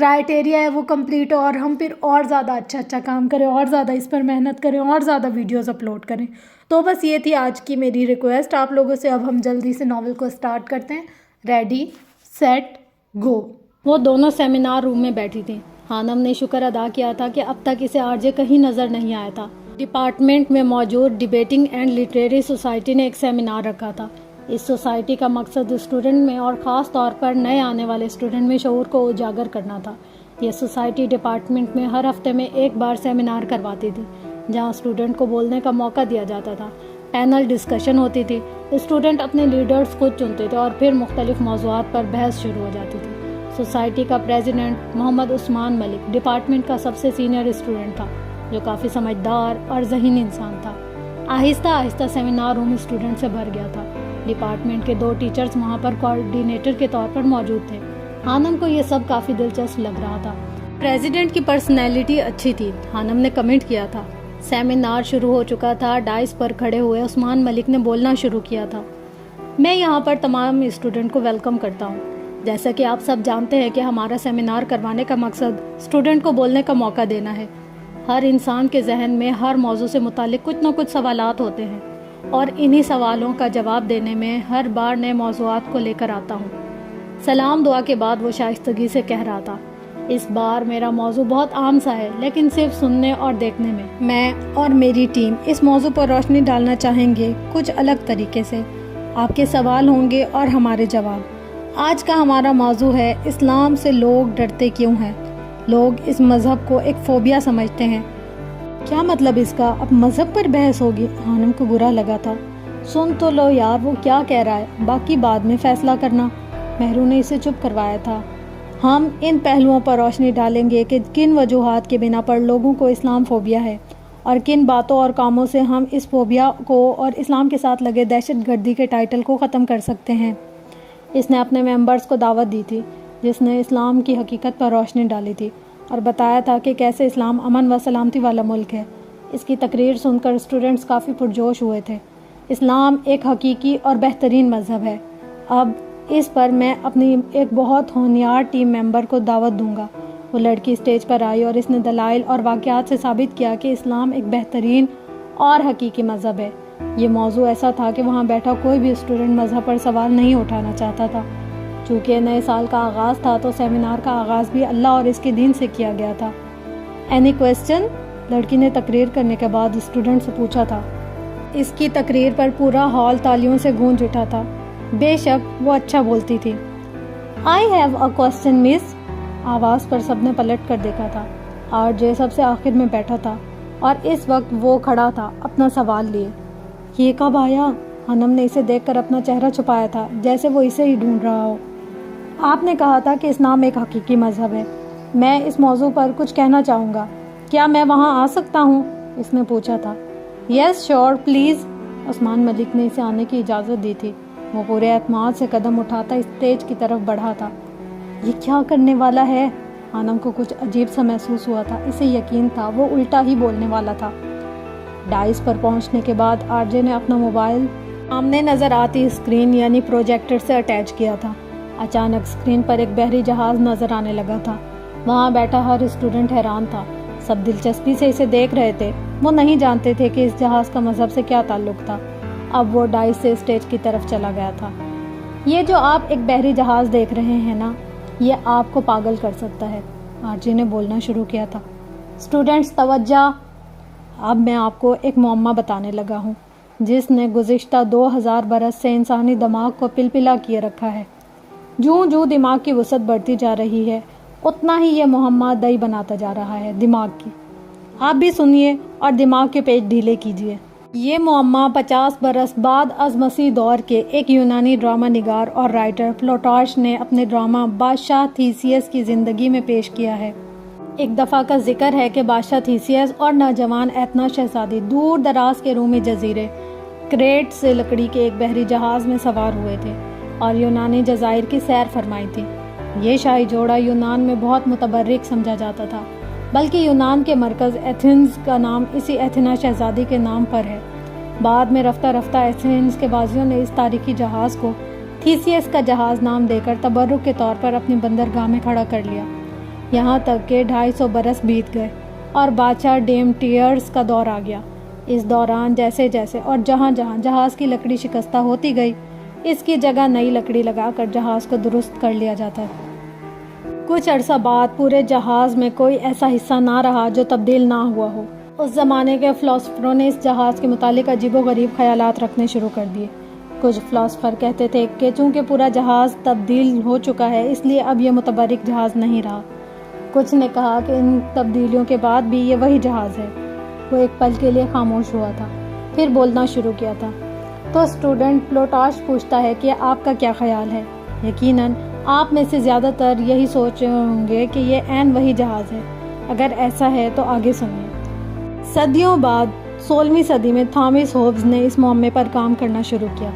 Criteria ہے وہ complete ہو اور ہم پھر اور زیادہ اچھا کام کریں اور زیادہ اس پر محنت کریں اور زیادہ ویڈیوز اپلوڈ کریں. تو بس یہ تھی آج کی میری ریکویسٹ آپ لوگوں سے. اب ہم جلدی سے ناول کو اسٹارٹ کرتے ہیں. ریڈی سیٹ گو. وہ دونوں سیمینار روم میں بیٹھی تھیں. خانم نے شکر ادا کیا تھا کہ اب تک اسے آرجے کہیں نظر نہیں آیا تھا. ڈپارٹمنٹ میں موجود ڈیبیٹنگ اینڈ لٹریری سوسائٹی نے ایک سیمینار رکھا تھا. اس سوسائٹی کا مقصد اسٹوڈنٹ میں اور خاص طور پر نئے آنے والے اسٹوڈنٹ میں شعور کو اجاگر کرنا تھا. یہ سوسائٹی ڈپارٹمنٹ میں ہر ہفتے میں ایک بار سیمینار کرواتی تھی جہاں اسٹوڈنٹ کو بولنے کا موقع دیا جاتا تھا. پینل ڈسکشن ہوتی تھی. اسٹوڈنٹ اپنے لیڈرز خود چنتے تھے اور پھر مختلف موضوعات پر بحث شروع ہو جاتی تھی. سوسائٹی کا پریزیڈنٹ محمد عثمان ملک ڈپارٹمنٹ کا سب سے سینئر اسٹوڈنٹ تھا جو کافی سمجھدار اور ذہین انسان تھا. آہستہ آہستہ سیمینار روم اسٹوڈنٹ سے بھر گیا تھا. ڈپارٹمنٹ کے 2 ٹیچرز وہاں پر کوآرڈینیٹر کے طور پر موجود تھے. خانم کو یہ سب کافی دلچسپ لگ رہا تھا. پریزیڈنٹ کی پرسنالٹی اچھی تھی. خانم نے کمنٹ کیا تھا. سیمینار شروع ہو چکا تھا. ڈائس پر کھڑے ہوئے عثمان ملک نے بولنا شروع کیا تھا. میں یہاں پر تمام اسٹوڈنٹ کو ویلکم کرتا ہوں. جیسا کہ آپ سب جانتے ہیں کہ ہمارا سیمینار کروانے کا مقصد اسٹوڈنٹ کو بولنے کا موقع دینا ہے. ہر انسان کے ذہن میں ہر موضوع سے متعلق کچھ نہ کچھ سوالات ہوتے ہیں اور انہی سوالوں کا جواب دینے میں ہر بار نئے موضوعات کو لے کر آتا ہوں. سلام دعا کے بعد وہ شائستگی سے کہہ رہا تھا. اس بار میرا موضوع بہت عام سا ہے لیکن صرف سننے اور دیکھنے میں اور میری ٹیم اس موضوع پر روشنی ڈالنا چاہیں گے کچھ الگ طریقے سے. آپ کے سوال ہوں گے اور ہمارے جواب. آج کا ہمارا موضوع ہے اسلام سے لوگ ڈرتے کیوں ہیں. لوگ اس مذہب کو ایک فوبیا سمجھتے ہیں. کیا مطلب اس کا؟ اب مذہب پر بحث ہوگی. خانم کو برا لگا تھا. سن تو لو یار وہ کیا کہہ رہا ہے, باقی بعد میں فیصلہ کرنا. مہرو نے اسے چپ کروایا تھا. ہم ان پہلوؤں پر روشنی ڈالیں گے کہ کن وجوہات کے بنا پر لوگوں کو اسلام فوبیا ہے اور کن باتوں اور کاموں سے ہم اس فوبیا کو اور اسلام کے ساتھ لگے دہشت گردی کے ٹائٹل کو ختم کر سکتے ہیں. اس نے اپنے ممبرز کو دعوت دی تھی جس نے اسلام کی حقیقت پر روشنی ڈالی تھی اور بتایا تھا کہ کیسے اسلام امن و سلامتی والا ملک ہے. اس کی تقریر سن کر اسٹوڈنٹس کافی پرجوش ہوئے تھے. اسلام ایک حقیقی اور بہترین مذہب ہے. اب اس پر میں اپنی ایک بہت ہونہار ٹیم ممبر کو دعوت دوں گا. وہ لڑکی اسٹیج پر آئی اور اس نے دلائل اور واقعات سے ثابت کیا کہ اسلام ایک بہترین اور حقیقی مذہب ہے. یہ موضوع ایسا تھا کہ وہاں بیٹھا کوئی بھی اسٹوڈنٹ مذہب پر سوال نہیں اٹھانا چاہتا تھا. چونکہ نئے سال کا آغاز تھا تو سیمینار کا آغاز بھی اللہ اور اس کے دین سے کیا گیا تھا. Any question? لڑکی نے تقریر کرنے کے بعد اسٹوڈنٹ سے پوچھا تھا. اس کی تقریر پر پورا ہال تالیوں سے گونج اٹھا تھا. بے شک وہ اچھا بولتی تھی. آئی ہیو اے کوسچن مس. آواز پر سب نے پلٹ کر دیکھا تھا. آرجے سب سے آخر میں بیٹھا تھا اور اس وقت وہ کھڑا تھا اپنا سوال لیے. یہ کب آیا؟ خانم نے اسے دیکھ کر اپنا چہرہ چھپایا تھا جیسے وہ اسے ہی ڈھونڈ رہا ہو. آپ نے کہا تھا کہ اسلام ایک حقیقی مذہب ہے. میں اس موضوع پر کچھ کہنا چاہوں گا. کیا میں وہاں آ سکتا ہوں؟ اس نے پوچھا تھا. یس شیور پلیز. عثمان ملک نے اسے آنے کی اجازت دی تھی. وہ پورے اعتماد سے قدم اٹھاتا اسٹیج کی طرف بڑھا تھا. یہ کیا کرنے والا ہے؟ خانم کو کچھ عجیب سا محسوس ہوا تھا. اسے یقین تھا وہ الٹا ہی بولنے والا تھا. ڈائس پر پہنچنے کے بعد آرجے نے اپنا موبائل سامنے نظر آتی اسکرین یعنی پروجیکٹر سے اٹیچ کیا تھا. اچانک اسکرین پر ایک بحری جہاز نظر آنے لگا تھا. وہاں بیٹھا ہر اسٹوڈنٹ حیران تھا. سب دلچسپی سے اسے دیکھ رہے تھے. وہ نہیں جانتے تھے کہ اس جہاز کا مذہب سے کیا تعلق تھا. اب وہ ڈائس سے اسٹیج کی طرف چلا گیا تھا. یہ جو آپ ایک بحری جہاز دیکھ رہے ہیں نا, یہ آپ کو پاگل کر سکتا ہے. آرجے نے بولنا شروع کیا تھا. اسٹوڈنٹس توجہ. اب میں آپ کو ایک معمہ بتانے لگا ہوں جس نے گزشتہ 2000 برس سے انسانی دماغ کو پلپلا کیے رکھا ہے. جوں جوں دماغ کی وسعت بڑھتی جا رہی ہے اتنا ہی یہ معمہ دئی بناتا جا رہا ہے دماغ کی. آپ بھی سنیے اور دماغ کے پیچ ڈھیلے کیجیے. یہ معمہ 50 برس بعد از مسیح دور کے ایک یونانی ڈرامہ نگار اور رائٹر پلوٹارش نے اپنے ڈرامہ بادشاہ تھیسیس کی زندگی میں پیش کیا ہے. ایک دفعہ کا ذکر ہے کہ بادشاہ تھیسیس اور نوجوان ایتھنا شہزادی دور دراز کے رومی جزیرے کریٹ سے لکڑی کے ایک بحری جہاز میں سوار ہوئے تھے اور یونانی جزائر کی سیر فرمائی تھی. یہ شاہی جوڑا یونان میں بہت متبرک سمجھا جاتا تھا بلکہ یونان کے مرکز ایتھنز کا نام اسی ایتھنا شہزادی کے نام پر ہے. بعد میں رفتہ رفتہ ایتھنز کے بازیوں نے اس تاریخی جہاز کو تھیسیس کا جہاز نام دے کر تبرک کے طور پر اپنی بندرگاہ میں کھڑا کر لیا. یہاں تک کہ 250 برس بیت گئے اور بادشاہ ڈیمٹریئس کا دور آ گیا۔ اس دوران جیسے جیسے اور جہاں جہاں جہاز کی لکڑی شکستہ ہوتی گئی، اس کی جگہ نئی لکڑی لگا کر جہاز کو درست کر لیا جاتا ہے۔ کچھ عرصہ بعد پورے جہاز میں کوئی ایسا حصہ نہ رہا جو تبدیل نہ ہوا ہو۔ اس زمانے کے فلاسفروں نے اس جہاز کے متعلق عجیب و غریب خیالات رکھنے شروع کر دیے۔ کچھ فلاسفر کہتے تھے کہ چونکہ پورا جہاز تبدیل ہو چکا ہے اس لیے اب یہ متبرک جہاز نہیں رہا۔ کچھ نے کہا کہ ان تبدیلیوں کے بعد بھی یہ وہی جہاز ہے۔ وہ ایک پل کے لیے خاموش ہوا تھا، پھر بولنا شروع کیا تھا۔ تو اسٹوڈنٹ پلوٹارچ پوچھتا ہے کہ آپ کا کیا خیال ہے؟ یقیناً آپ میں سے زیادہ تر یہی سوچ رہے ہوں گے کہ یہ عین وہی جہاز ہے۔ اگر ایسا ہے تو آگے سنیے۔ صدیوں بعد 16ویں صدی میں تھامس ہوبز نے اس معمے پر کام کرنا شروع کیا۔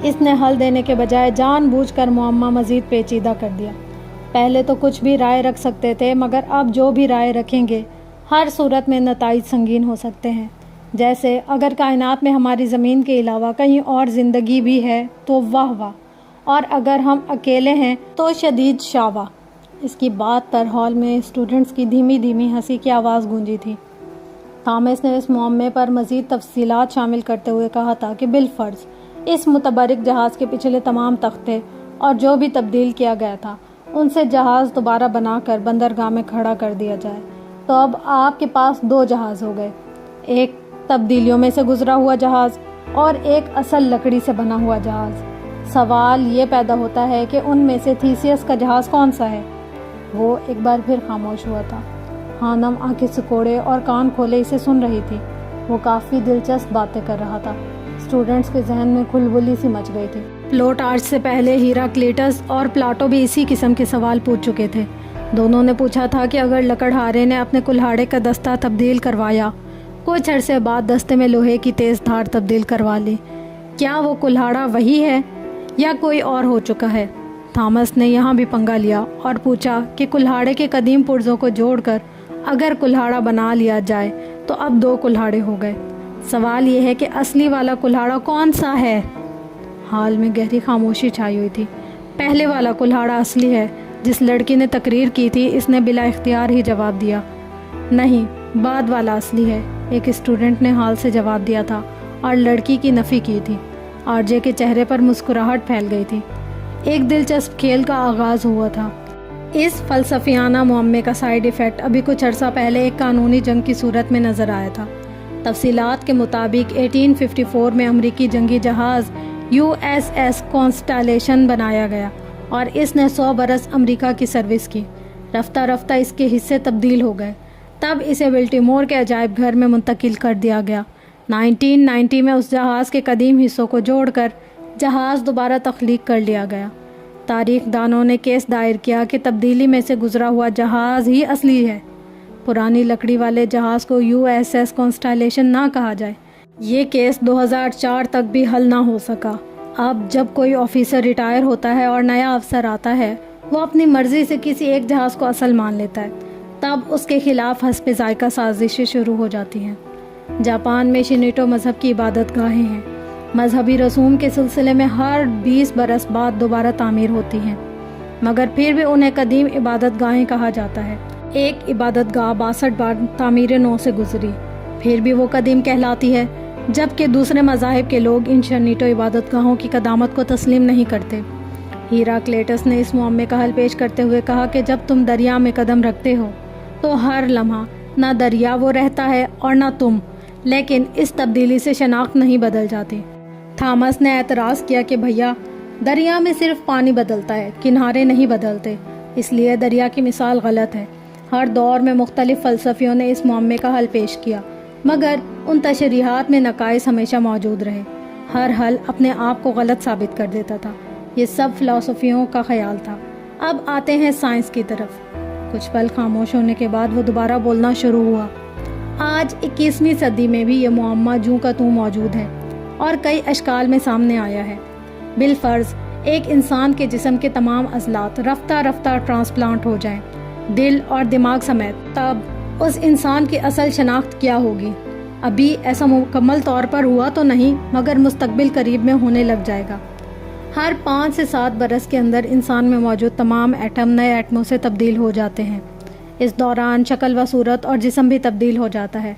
اس نے حل دینے کے بجائے جان بوجھ کر معمہ مزید پیچیدہ کر دیا۔ پہلے تو کچھ بھی رائے رکھ سکتے تھے، مگر اب جو بھی رائے رکھیں گے ہر صورت میں نتائج سنگین ہو سکتے ہیں۔ جیسے اگر کائنات میں ہماری زمین کے علاوہ کہیں اور زندگی بھی ہے تو واہ واہ، اور اگر ہم اکیلے ہیں تو شدید شاوا۔ اس کی بات پر ہال میں اسٹوڈنٹس کی دھیمی دھیمی ہنسی کی آواز گونجی تھی۔ تھامس نے اس معمے پر مزید تفصیلات شامل کرتے ہوئے کہا تھا کہ بالفرض اس متبرک جہاز کے پچھلے تمام تختے اور جو بھی تبدیل کیا گیا تھا ان سے جہاز دوبارہ بنا کر بندرگاہ میں کھڑا کر دیا جائے تو اب آپ کے پاس 2 جہاز ہو گئے، ایک تبدیلیوں میں سے گزرا ہوا جہاز اور ایک اصل لکڑی سے بنا ہوا جہاز۔ سوال یہ پیدا ہوتا ہے کہ ان میں سے تھیسیس کا جہاز کون سا ہے؟ وہ ایک بار پھر خاموش ہوا تھا۔ خانم آنکھیں سکوڑے اور کان کھولے اسے سن رہی تھی۔ وہ کافی دلچسپ باتیں کر رہا تھا۔ اسٹوڈنٹس کے ذہن میں کھلبلی سی مچ گئی تھی۔ پلوٹارچ سے پہلے ہیراکلیٹس اور پلاٹو بھی اسی قسم کے سوال پوچھ چکے تھے۔ دونوں نے پوچھا تھا کہ اگر لکڑہارے نے اپنے کلہاڑے کا دستہ تبدیل کروایا، کچھ عرصے بعد دستے میں لوہے کی تیز دھار تبدیل کروا لی، کیا وہ کلہاڑا وہی ہے یا کوئی اور ہو چکا ہے؟ تھامس نے یہاں بھی پنگا لیا اور پوچھا کہ کلہاڑے کے قدیم پرزوں کو جوڑ کر اگر کلہاڑا بنا لیا جائے تو اب 2 کلہاڑے ہو گئے۔ سوال یہ ہے کہ اصلی والا کلہاڑا کون سا ہے؟ حال میں گہری خاموشی چھائی ہوئی تھی۔ پہلے والا کلہاڑا اصلی ہے، جس لڑکی نے تقریر کی تھی اس نے بلا اختیار ہی جواب دیا۔ نہیں، بعد والا اصلی ہے، ایک اسٹوڈنٹ نے حال سے جواب دیا تھا اور لڑکی کی نفی کی تھی۔ آرجے کے چہرے پر مسکراہٹ پھیل گئی تھی۔ ایک دلچسپ کھیل کا آغاز ہوا تھا۔ اس فلسفیانہ معمے کا سائیڈ ایفیکٹ ابھی کچھ عرصہ پہلے ایک قانونی جنگ کی صورت میں نظر آیا تھا۔ تفصیلات کے مطابق 1854 میں امریکی جنگی جہاز USS کانسٹالیشن بنایا گیا اور اس نے 100 برس امریکہ کی سروس کی۔ رفتہ رفتہ اس کے حصے تبدیل ہو گئے، تب اسے بالٹیمور کے عجائب گھر میں منتقل کر دیا گیا۔ 1990 میں اس جہاز کے قدیم حصوں کو جوڑ کر جہاز دوبارہ تخلیق کر لیا گیا۔ تاریخ دانوں نے کیس دائر کیا کہ تبدیلی میں سے گزرا ہوا جہاز ہی اصلی ہے۔ پرانی لکڑی والے جہاز کو USS کانسٹالیشن نہ کہا جائے۔ یہ کیس 2004 تک بھی حل نہ ہو سکا۔ اب جب کوئی آفیسر ریٹائر ہوتا ہے اور نیا افسر آتا ہے، وہ اپنی مرضی سے کسی ایک جہاز کو اصل مان لیتا ہے، تب اس کے خلاف حسب ذائقہ سازشیں شروع ہو جاتی ہیں۔ جاپان میں شینٹو مذہب کی عبادت گاہیں ہیں۔ مذہبی رسوم کے سلسلے میں ہر 20 برس بعد دوبارہ تعمیر ہوتی ہیں، مگر پھر بھی انہیں قدیم عبادت گاہیں کہا جاتا ہے۔ ایک عبادت گاہ 62 بار تعمیر نو سے گزری، پھر بھی وہ قدیم کہلاتی ہے، جبکہ دوسرے مذاہب کے لوگ ان شینٹو عبادت گاہوں کی قدامت کو تسلیم نہیں کرتے۔ ہیراکلیٹس نے اس معمے کا حل پیش کرتے ہوئے کہا کہ جب تم دریا میں قدم رکھتے ہو تو ہر لمحہ نہ دریا وہ رہتا ہے اور نہ تم، لیکن اس تبدیلی سے شناخت نہیں بدل جاتی۔ تھامس نے اعتراض کیا کہ بھیا، دریا میں صرف پانی بدلتا ہے، کنارے نہیں بدلتے، اس لیے دریا کی مثال غلط ہے۔ ہر دور میں مختلف فلسفیوں نے اس معمے کا حل پیش کیا، مگر ان تشریحات میں نقائص ہمیشہ موجود رہے۔ ہر حل اپنے آپ کو غلط ثابت کر دیتا تھا۔ یہ سب فلسفیوں کا خیال تھا۔ اب آتے ہیں سائنس کی طرف۔ کچھ پل خاموش ہونے کے بعد وہ دوبارہ بولنا شروع ہوا۔ آج 21ویں صدی میں بھی یہ معمہ جوں کا توں موجود ہے اور کئی اشکال میں سامنے آیا ہے۔ بالفرض ایک انسان کے جسم کے تمام عضلات رفتہ رفتہ ٹرانسپلانٹ ہو جائیں، دل اور دماغ سمیت، تب اس انسان کی اصل شناخت کیا ہوگی؟ ابھی ایسا مکمل طور پر ہوا تو نہیں، مگر مستقبل قریب میں ہونے لگ جائے گا۔ ہر 5 سے 7 برس کے اندر انسان میں موجود تمام ایٹم نئے ایٹموں سے تبدیل ہو جاتے ہیں۔ اس دوران شکل و صورت اور جسم بھی تبدیل ہو جاتا ہے۔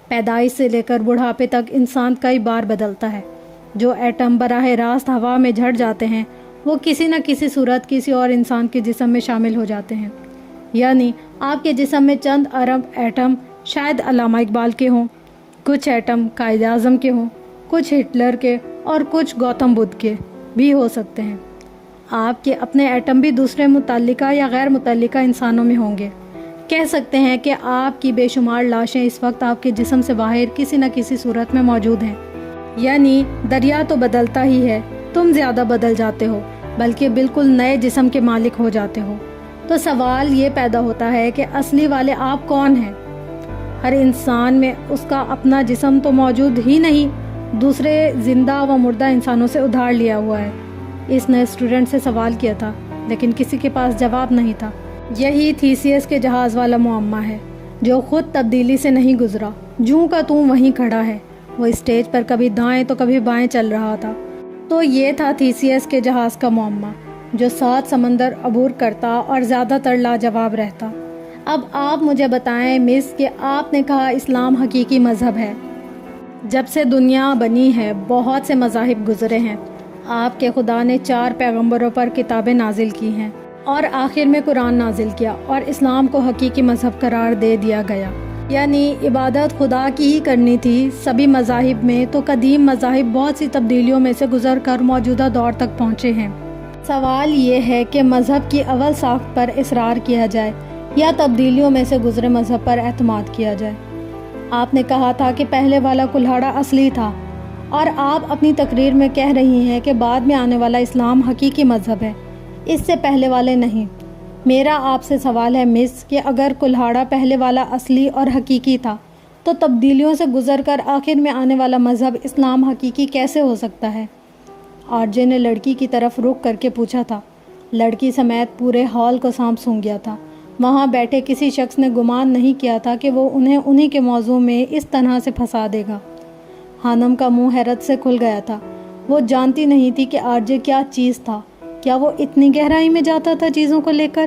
پیدائش سے لے کر بڑھاپے تک انسان کئی بار بدلتا ہے۔ جو ایٹم براہ راست ہوا میں جھڑ جاتے ہیں وہ کسی نہ کسی صورت کسی اور انسان کے جسم میں شامل ہو جاتے ہیں۔ یعنی آپ کے جسم میں چند ارب ایٹم شاید علامہ اقبال کے ہوں، کچھ ایٹم قائد اعظم کے ہوں، کچھ ہٹلر کے اور کچھ گوتم بدھ کے بھی ہو سکتے ہیں۔ آپ کے اپنے ایٹم بھی دوسرے متعلقہ یا غیر متعلقہ انسانوں میں ہوں گے۔ کہہ سکتے ہیں کہ آپ کی بے شمار لاشیں اس وقت آپ کے جسم سے باہر کسی نہ کسی صورت میں موجود ہیں۔ یعنی دریا تو بدلتا ہی ہے، تم زیادہ بدل جاتے ہو، بلکہ بالکل نئے جسم کے مالک ہو جاتے ہو۔ تو سوال یہ پیدا ہوتا ہے کہ اصلی والے آپ کون ہیں؟ ہر انسان میں اس کا اپنا جسم تو موجود ہی نہیں، دوسرے زندہ و مردہ انسانوں سے ادھار لیا ہوا ہے۔ اس نے اسٹوڈنٹ سے سوال کیا تھا لیکن کسی کے پاس جواب نہیں تھا۔ یہی تھیسیس کے جہاز والا معمہ ہے جو خود تبدیلی سے نہیں گزرا، جوں کا توں وہیں کھڑا ہے۔ وہ اسٹیج پر کبھی دائیں تو کبھی بائیں چل رہا تھا۔ تو یہ تھا تھیسیس کے جہاز کا معمہ جو 7 سمندر عبور کرتا اور زیادہ تر لاجواب رہتا۔ اب آپ مجھے بتائیں مس کہ آپ نے کہا اسلام حقیقی مذہب ہے۔ جب سے دنیا بنی ہے بہت سے مذاہب گزرے ہیں۔ آپ کے خدا نے 4 پیغمبروں پر کتابیں نازل کی ہیں اور آخر میں قرآن نازل کیا اور اسلام کو حقیقی مذہب قرار دے دیا گیا۔ یعنی عبادت خدا کی ہی کرنی تھی۔ سبھی مذاہب میں تو قدیم مذاہب بہت سی تبدیلیوں میں سے گزر کر موجودہ دور تک پہنچے ہیں۔ سوال یہ ہے کہ مذہب کی اول ساخت پر اصرار کیا جائے یا تبدیلیوں میں سے گزرے مذہب پر اعتماد کیا جائے۔ آپ نے کہا تھا کہ پہلے والا کلہاڑا اصلی تھا اور آپ اپنی تقریر میں کہہ رہی ہیں کہ بعد میں آنے والا اسلام حقیقی مذہب ہے، اس سے پہلے والے نہیں۔ میرا آپ سے سوال ہے مس کہ اگر کلہاڑا پہلے والا اصلی اور حقیقی تھا تو تبدیلیوں سے گزر کر آخر میں آنے والا مذہب اسلام حقیقی کیسے ہو سکتا ہے؟ آرجے نے لڑکی کی طرف رخ کر کے پوچھا تھا۔ لڑکی سمیت پورے ہال کو سانپ سونگھ گیا تھا۔ وہاں بیٹھے کسی شخص نے گمان نہیں کیا تھا کہ وہ انہیں انہی کے موضوع میں اس طرح سے پھنسا دے گا۔ خانم کا منہ حیرت سے کھل گیا تھا۔ وہ جانتی نہیں تھی کہ آرجے کیا چیز تھا۔ کیا وہ اتنی گہرائی میں جاتا تھا چیزوں کو لے کر؟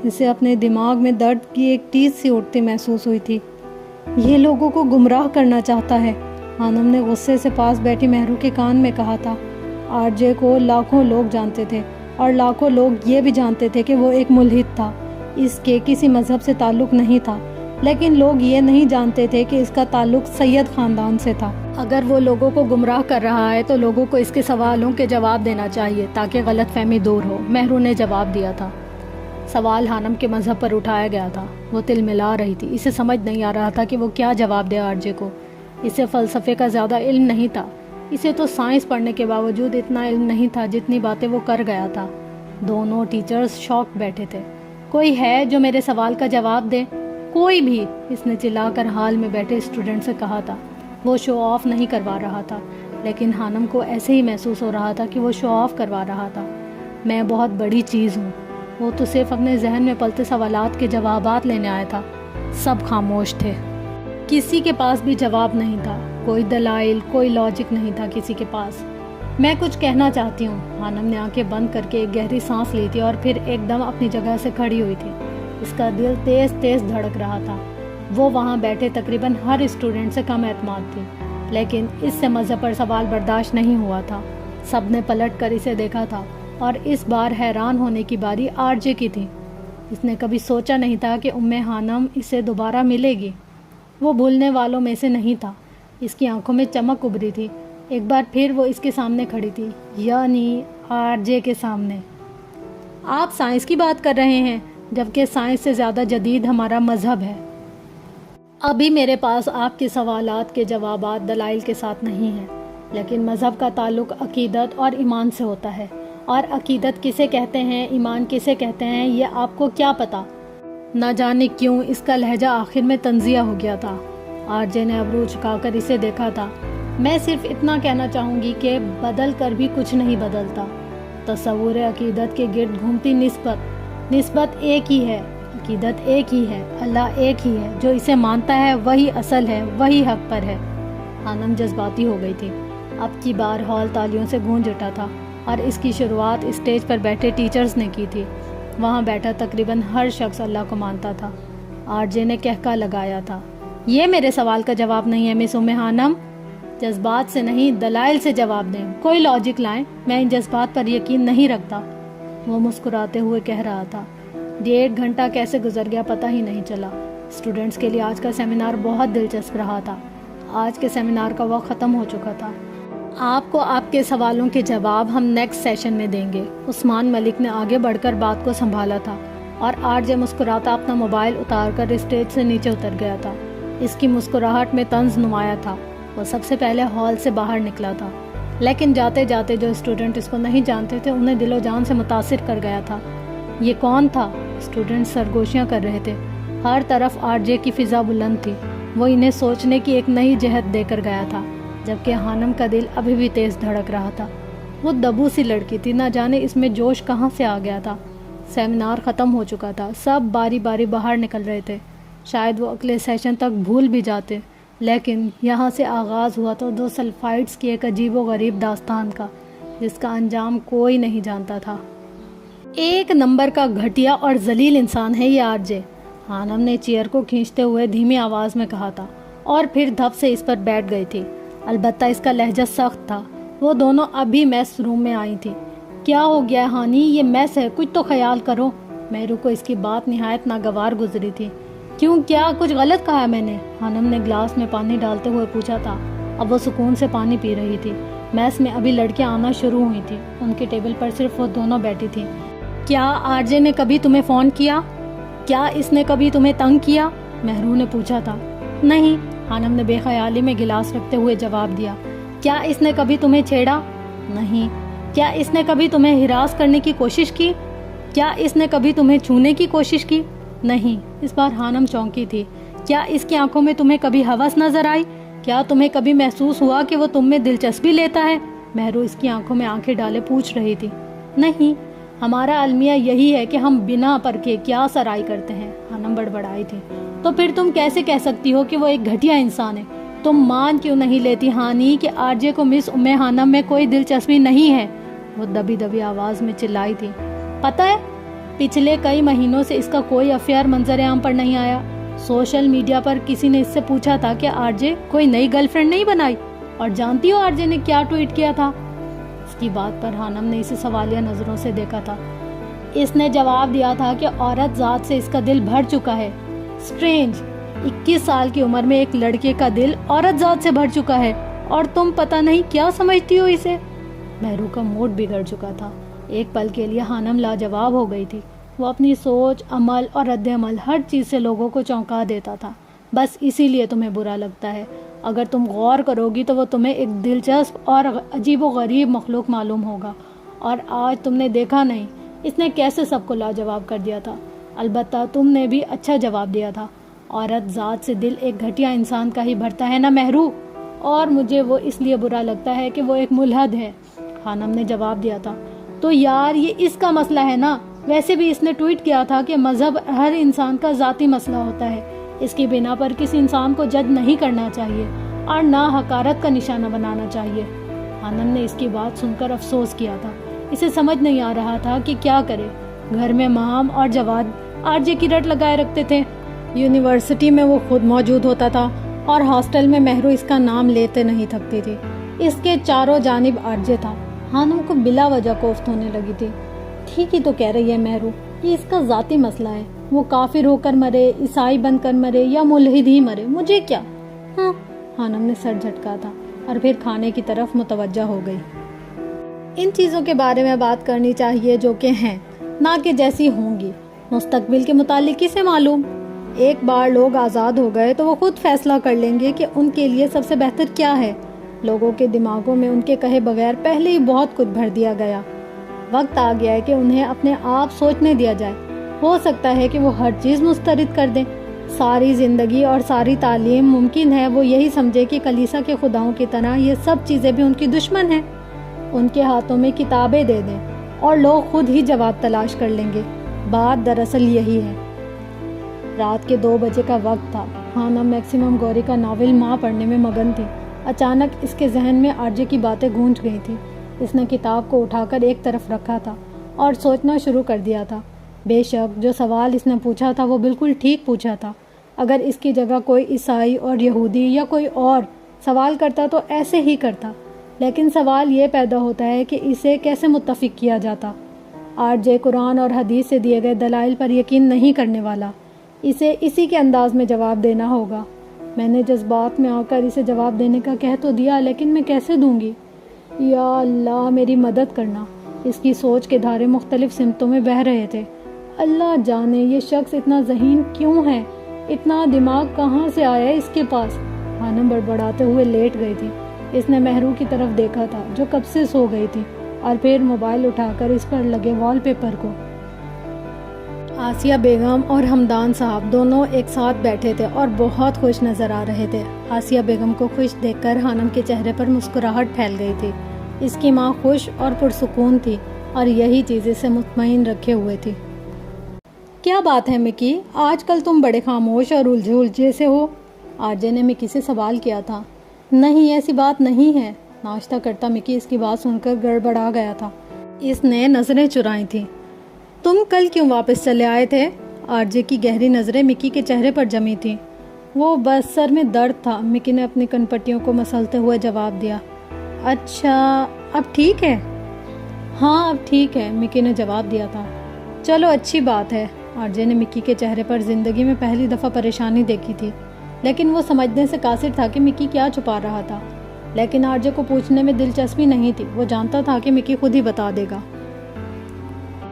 اسے اپنے دماغ میں درد کی ایک ٹیز سی اٹھتی محسوس ہوئی تھی۔ یہ لوگوں کو گمراہ کرنا چاہتا ہے، خانم نے غصے سے پاس بیٹھی مہرو کے کان میں کہا تھا۔ آرجے کو لاکھوں لوگ جانتے تھے اور لاکھوں لوگ یہ بھی جانتے تھے کہ وہ ایک ملحد تھا، اس کے کسی مذہب سے تعلق نہیں تھا، لیکن لوگ یہ نہیں جانتے تھے کہ اس کا تعلق سید خاندان سے تھا۔ اگر وہ لوگوں کو گمراہ کر رہا ہے تو لوگوں کو اس کے سوالوں کے جواب دینا چاہیے تاکہ غلط فہمی دور ہو، مہرو نے جواب دیا تھا۔ سوال خانم کے مذہب پر اٹھایا گیا تھا۔ وہ تل ملا رہی تھی، اسے سمجھ نہیں آ رہا تھا کہ وہ کیا جواب دے آرجے کو۔ اسے فلسفے کا زیادہ علم نہیں تھا، اسے تو سائنس پڑھنے کے باوجود اتنا علم نہیں تھا جتنی باتیں وہ کر گیا تھا۔ دونوں ٹیچرز شاک بیٹھے تھے۔ کوئی ہے جو میرے سوال کا جواب دے؟ کوئی بھی، اس نے چلا کر ہال میں بیٹھے اسٹوڈنٹ سے کہا تھا۔ وہ شو آف نہیں کروا رہا تھا، لیکن خانم کو ایسے ہی محسوس ہو رہا تھا کہ وہ شو آف کروا رہا تھا۔ میں بہت بڑی چیز ہوں۔ وہ تو صرف اپنے ذہن میں پلتے سوالات کے جوابات لینے آیا تھا۔ سب خاموش تھے، کسی کے پاس بھی جواب نہیں تھا، کوئی دلائل، کوئی لاجک نہیں تھا کسی کے پاس۔ میں کچھ کہنا چاہتی ہوں۔ خانم نے آنکھیں بند کر کے ایک گہری سانس لی تھی اور پھر ایک دم اپنی جگہ سے کھڑی ہوئی تھی۔ اس کا دل تیز تیز دھڑک رہا تھا۔ وہ وہاں بیٹھے تقریباً ہر اسٹوڈنٹ سے کم اعتماد تھی، لیکن اس سے مذہب پر سوال برداشت نہیں ہوا تھا۔ سب نے پلٹ کر اسے دیکھا تھا اور اس بار حیران ہونے کی باری آرجے کی تھی۔ اس نے کبھی سوچا نہیں تھا کہ خانم اسے دوبارہ ملے گی۔ وہ بھولنے والوں میں سے نہیں تھا۔ اس کی آنکھوں میں چمک ابھری تھی۔ ایک بار پھر وہ اس کے سامنے کھڑی تھی، یعنی آرجے کے سامنے۔ آپ سائنس کی بات کر رہے ہیں، جبکہ سائنس سے زیادہ جدید ہمارا مذہب ہے۔ ابھی میرے پاس آپ کے سوالات کے جوابات دلائل کے ساتھ نہیں ہیں، لیکن مذہب کا تعلق عقیدت اور ایمان سے ہوتا ہے، اور عقیدت کسے کہتے ہیں، ایمان کسے کہتے ہیں، یہ آپ کو کیا پتا؟ نہ جانے کیوں اس کا لہجہ آخر میں تنزیہ ہو گیا تھا۔ آرجے نے ابرو جھکا کر اسے دیکھا تھا۔ میں صرف اتنا کہنا چاہوں گی کہ بدل کر بھی کچھ نہیں بدلتا۔ تصور عقیدت کے گرد گھومتی نسبت ایک ہی ہے، عقیدت ایک ہی ہے، اللہ ایک ہی ہے، جو اسے مانتا ہے وہی اصل ہے، وہی حق پر ہے۔ خانم جذباتی ہو گئی تھی۔ اب کی بار ہال تالیوں سے گونج اٹھا تھا، اور اس کی شروعات اسٹیج پر بیٹھے ٹیچرز نے کی تھی۔ وہاں بیٹھا تقریباً ہر شخص اللہ کو مانتا تھا، آرجے نے کہکا لگایا تھا۔ یہ میرے سوال کا جواب نہیں ہے مس خانم، جذبات سے نہیں دلائل سے جواب دیں، کوئی لاجک لائیں، میں ان جذبات پر یقین نہیں رکھتا، وہ مسکراتے ہوئے کہہ رہا تھا۔ 1.5 گھنٹہ کیسے گزر گیا پتہ ہی نہیں چلا۔ اسٹوڈنٹس کے لیے آج کا سیمینار بہت دلچسپ رہا تھا۔ آج کے سیمینار کا وقت ختم ہو چکا تھا۔ آپ کو آپ کے سوالوں کے جواب ہم نیکسٹ سیشن میں دیں گے۔ عثمان ملک نے آگے بڑھ کر بات کو سنبھالا تھا اور آرجے مسکراتا اپنا موبائل اتار کر اسٹیج سے نیچے اتر گیا تھا۔ اس کی مسکراہٹ میں طنز نمایاں تھا۔ وہ سب سے پہلے ہال سے باہر نکلا تھا، لیکن جاتے جاتے جو اسٹوڈنٹ اس کو نہیں جانتے تھے انہیں دل و جان سے متاثر کر گیا تھا۔ یہ کون تھا؟ اسٹوڈنٹ سرگوشیاں کر رہے تھے۔ ہر طرف آرجے کی فضا بلند تھی۔ وہ انہیں سوچنے کی ایک نئی جہت دے کر گیا تھا، جبکہ خانم کا دل ابھی بھی تیز دھڑک رہا تھا۔ وہ دبو سی لڑکی تھی، نہ جانے اس میں جوش کہاں سے آ گیا تھا۔ سیمینار ختم ہو چکا تھا، سب باری باری باہر نکل رہے تھے۔ شاید وہ اگلے سیشن تک بھول بھی جاتے، لیکن یہاں سے آغاز ہوا تو 2 سلفائٹس کی ایک عجیب و غریب داستان کا، جس کا انجام کوئی نہیں جانتا تھا۔ 1 نمبر کا گھٹیا اور ذلیل انسان ہے یہ آرجے، خانم نے چیئر کو کھینچتے ہوئے دھیمی آواز میں کہا تھا، اور پھر دھپ سے اس پر بیٹھ گئی تھی۔ البتہ اس کا لہجہ سخت تھا۔ وہ دونوں ابھی میس روم میں آئی تھی۔ کیا ہو گیا ہانی؟ یہ میس ہے، کچھ تو خیال کرو۔ مہرو کو اس کی بات نہایت ناگوار گزری تھی۔ کیوں، کیا کچھ غلط کہا میں نے؟ خانم نے گلاس میں پانی ڈالتے ہوئے پوچھا تھا۔ اب وہ سکون سے پانی پی رہی تھی۔ میس میں ابھی لڑکیاں آنا شروع ہوئی تھیں۔ ان کے ٹیبل پر صرف وہ دونوں بیٹھی تھیں۔ کیا آرجے نے کبھی تمہیں فون کیا؟ کیا اس نے کبھی تمہیں تنگ کیا؟ مہرو نے پوچھا تھا۔ نہیں، خانم نے بے خیالی میں گلاس رکھتے ہوئے جواب دیا۔ کیا اس نے کبھی تمہیں چھیڑا؟ نہیں۔ کیا اس نے کبھی تمہیں ہراس کرنے کی کوشش کی؟ کیا اس نے کبھی تمہیں چھونے کی کوشش کی؟ نہیں۔ اس بار خانم چونکی تھی۔ کیا اس کی آنکھوں میں تمہیں کبھی ہوس نظر آئی؟ کیا تمہیں کبھی محسوس ہوا کہ وہ تم میں دلچسپی لیتا ہے؟ مہرو اس کی آنکھوں میں آنکھیں ڈالے پوچھ رہی تھی۔ نہیں، ہمارا المیہ یہی ہے کہ ہم بنا پرکھے کیا سرائی کرتے ہیں، خانم بڑبڑائی تھی۔ تو پھر تم کیسے کہہ سکتی ہو کہ وہ ایک گھٹیا انسان ہے؟ تم مان کیوں نہیں لیتی ہانی کہ آرجے کو مس خانم میں کوئی دلچسپی نہیں ہے؟ وہ دبی دبی آواز میں چلائی تھی۔ پتہ ہے، پچھلے کئی مہینوں سے اس کا کوئی افیئر منظر عام پر نہیں آیا۔ سوشل میڈیا پر کسی نے اس سے پوچھا تھا کہ آرجے کوئی نئی گرل فرینڈ نہیں بنائی، اور جانتی ہو آرجے نے کیا ٹویٹ کیا تھا؟ اس کی بات پر خانم نے اسے سوالیہ نظروں سے دیکھا تھا۔ اس نے جواب دیا تھا کہ عورت ذات سے اس کا دل بھر چکا ہے۔ سٹرینج، 21 سال کی عمر میں ایک لڑکے کا دل عورت ذات سے بھر چکا ہے، اور تم پتہ نہیں کیا سمجھتی ہو اسے؟ مہرو کا موڈ بگڑ چکا تھا۔ ایک پل کے لیے خانم لاجواب ہو گئی تھی۔ وہ اپنی سوچ، عمل اور رد عمل ہر چیز سے لوگوں کو چونکا دیتا تھا۔ بس اسی لیے تمہیں برا لگتا ہے۔ اگر تم غور کرو گی تو وہ تمہیں ایک دلچسپ اور عجیب و غریب مخلوق معلوم ہوگا، اور آج تم نے دیکھا نہیں اس نے کیسے سب کو لاجواب کر دیا تھا۔ البتہ تم نے بھی اچھا جواب دیا تھا۔ عورت ذات سے دل ایک گھٹیا انسان کا ہی بھرتا ہے نا مہرو، اور مجھے وہ اس لیے برا لگتا ہے کہ وہ ایک ملحد ہے، خانم نے جواب دیا تھا۔ تو یار یہ اس کا مسئلہ ہے نا۔ ویسے بھی اس نے ٹویٹ کیا تھا کہ مذہب ہر انسان کا ذاتی مسئلہ ہوتا ہے، اس کی بنا پر کسی انسان کو جج نہیں کرنا چاہیے اور نہ حقارت کا نشانہ بنانا چاہیے۔ خانم نے اس کی بات سن کر افسوس کیا تھا۔ اسے سمجھ نہیں آ رہا تھا کہ کیا کرے۔ گھر میں مہام اور جواد آرجے کی رٹ لگائے رکھتے تھے۔ یونیورسٹی میں وہ خود موجود ہوتا تھا، اور ہاسٹل میں مہرو اس کا نام لیتے نہیں تھکتی تھی۔ اس کے چاروں جانب آرجے تھا۔ خانم کو بلا وجہ کوفت ہونے لگی تھی۔ ٹھیک ہی تو کہہ رہی ہے مہرو، یہ اس کا ذاتی مسئلہ ہے۔ وہ کافر ہو کر مرے، عیسائی بن کر مرے یا ملحد ہی مرے، مجھے کیا؟ ہاں، خانم نے سر جھٹکا تھا اور پھر کھانے کی طرف متوجہ ہو گئی۔ ان چیزوں کے بارے میں بات کرنی چاہیے جو کہ ہیں، نہ کہ جیسی ہوں گی۔ مستقبل کے متعلق کسے معلوم؟ ایک بار لوگ آزاد ہو گئے تو وہ خود فیصلہ کر لیں گے کہ ان کے لیے سب سے بہتر کیا ہے۔ لوگوں کے دماغوں میں ان کے کہے بغیر پہلے ہی بہت کچھ بھر دیا گیا۔ وقت آ گیا ہے کہ انہیں اپنے آپ سوچنے دیا جائے۔ ہو سکتا ہے کہ وہ ہر چیز مسترد کر دیں۔ ساری زندگی اور ساری تعلیم ممکن ہے وہ یہی سمجھے کہ کلیسا کے خداؤں کی طرح یہ سب چیزیں بھی ان کی دشمن ہیں۔ ان کے ہاتھوں میں کتابیں دے دیں اور لوگ خود ہی جواب تلاش کر لیں گے۔ بات دراصل یہی ہے۔ رات کے 2 بجے کا وقت تھا۔ خانم میکسیمم گوری کا ناول ماں پڑھنے میں مگن تھی۔ اچانک اس کے ذہن میں آرجے کی باتیں گونج گئی تھی۔ اس نے کتاب کو اٹھا کر ایک طرف رکھا تھا اور سوچنا شروع کر دیا تھا۔ بے شک جو سوال اس نے پوچھا تھا وہ بالکل ٹھیک پوچھا تھا. اگر اس کی جگہ کوئی عیسائی اور یہودی یا کوئی اور سوال کرتا تو ایسے ہی کرتا. لیکن سوال یہ پیدا ہوتا ہے کہ اسے کیسے متفق کیا جاتا. آر جے قرآن اور حدیث سے دیے گئے دلائل پر یقین نہیں کرنے والا. اسے اسی کے انداز میں جواب دینا ہوگا. میں نے جذبات میں آ کر اسے جواب دینے کا کہہ تو دیا، لیکن میں کیسے دوں گی؟ یا اللہ میری مدد کرنا. اس کی سوچ کے دھارے مختلف سمتوں میں بہہ رہے تھے. اللہ جانے یہ شخص اتنا ذہین کیوں ہے، اتنا دماغ کہاں سے آیا اس کے پاس. خانم بڑبڑاتے ہوئے لیٹ گئی تھی. اس نے مہرو کی طرف دیکھا تھا جو کب سے سو گئی تھی، اور پھر موبائل اٹھا کر اس پر لگے وال پیپر کو. آسیہ بیگم اور ہمدان صاحب دونوں ایک ساتھ بیٹھے تھے اور بہت خوش نظر آ رہے تھے. آسیہ بیگم کو خوش دیکھ کر خانم کے چہرے پر مسکراہٹ پھیل گئی تھی. اس کی ماں خوش اور پرسکون تھی اور یہی چیز اسے مطمئن رکھے ہوئے تھی. کیا بات ہے مکی، آج کل تم بڑے خاموش اور الجھے سے ہو؟ آرجے نے مکی سے سوال کیا تھا. نہیں ایسی بات نہیں ہے. ناشتہ کرتا مکی اس کی بات سن کر گڑبڑا گیا تھا. اس نے نظریں چرائی تھیں. تم کل کیوں واپس چلے آئے تھے؟ آرجے کی گہری نظریں مکی کے چہرے پر جمی تھیں. وہ بس سر میں درد تھا. مکی نے اپنی کنپٹیوں کو مسلتے ہوئے جواب دیا. اچھا اب ٹھیک ہے؟ ہاں اب ٹھیک ہے، مکی نے جواب دیا تھا. چلو اچھی بات ہے. آرجے نے مکی کے چہرے پر زندگی میں پہلی دفعہ پریشانی دیکھی تھی، لیکن وہ سمجھنے سے قاصر تھا کہ مکی کیا چھپا رہا تھا. لیکن آرجے کو پوچھنے میں دلچسپی نہیں تھی. وہ جانتا تھا کہ مکی خود ہی بتا دے گا.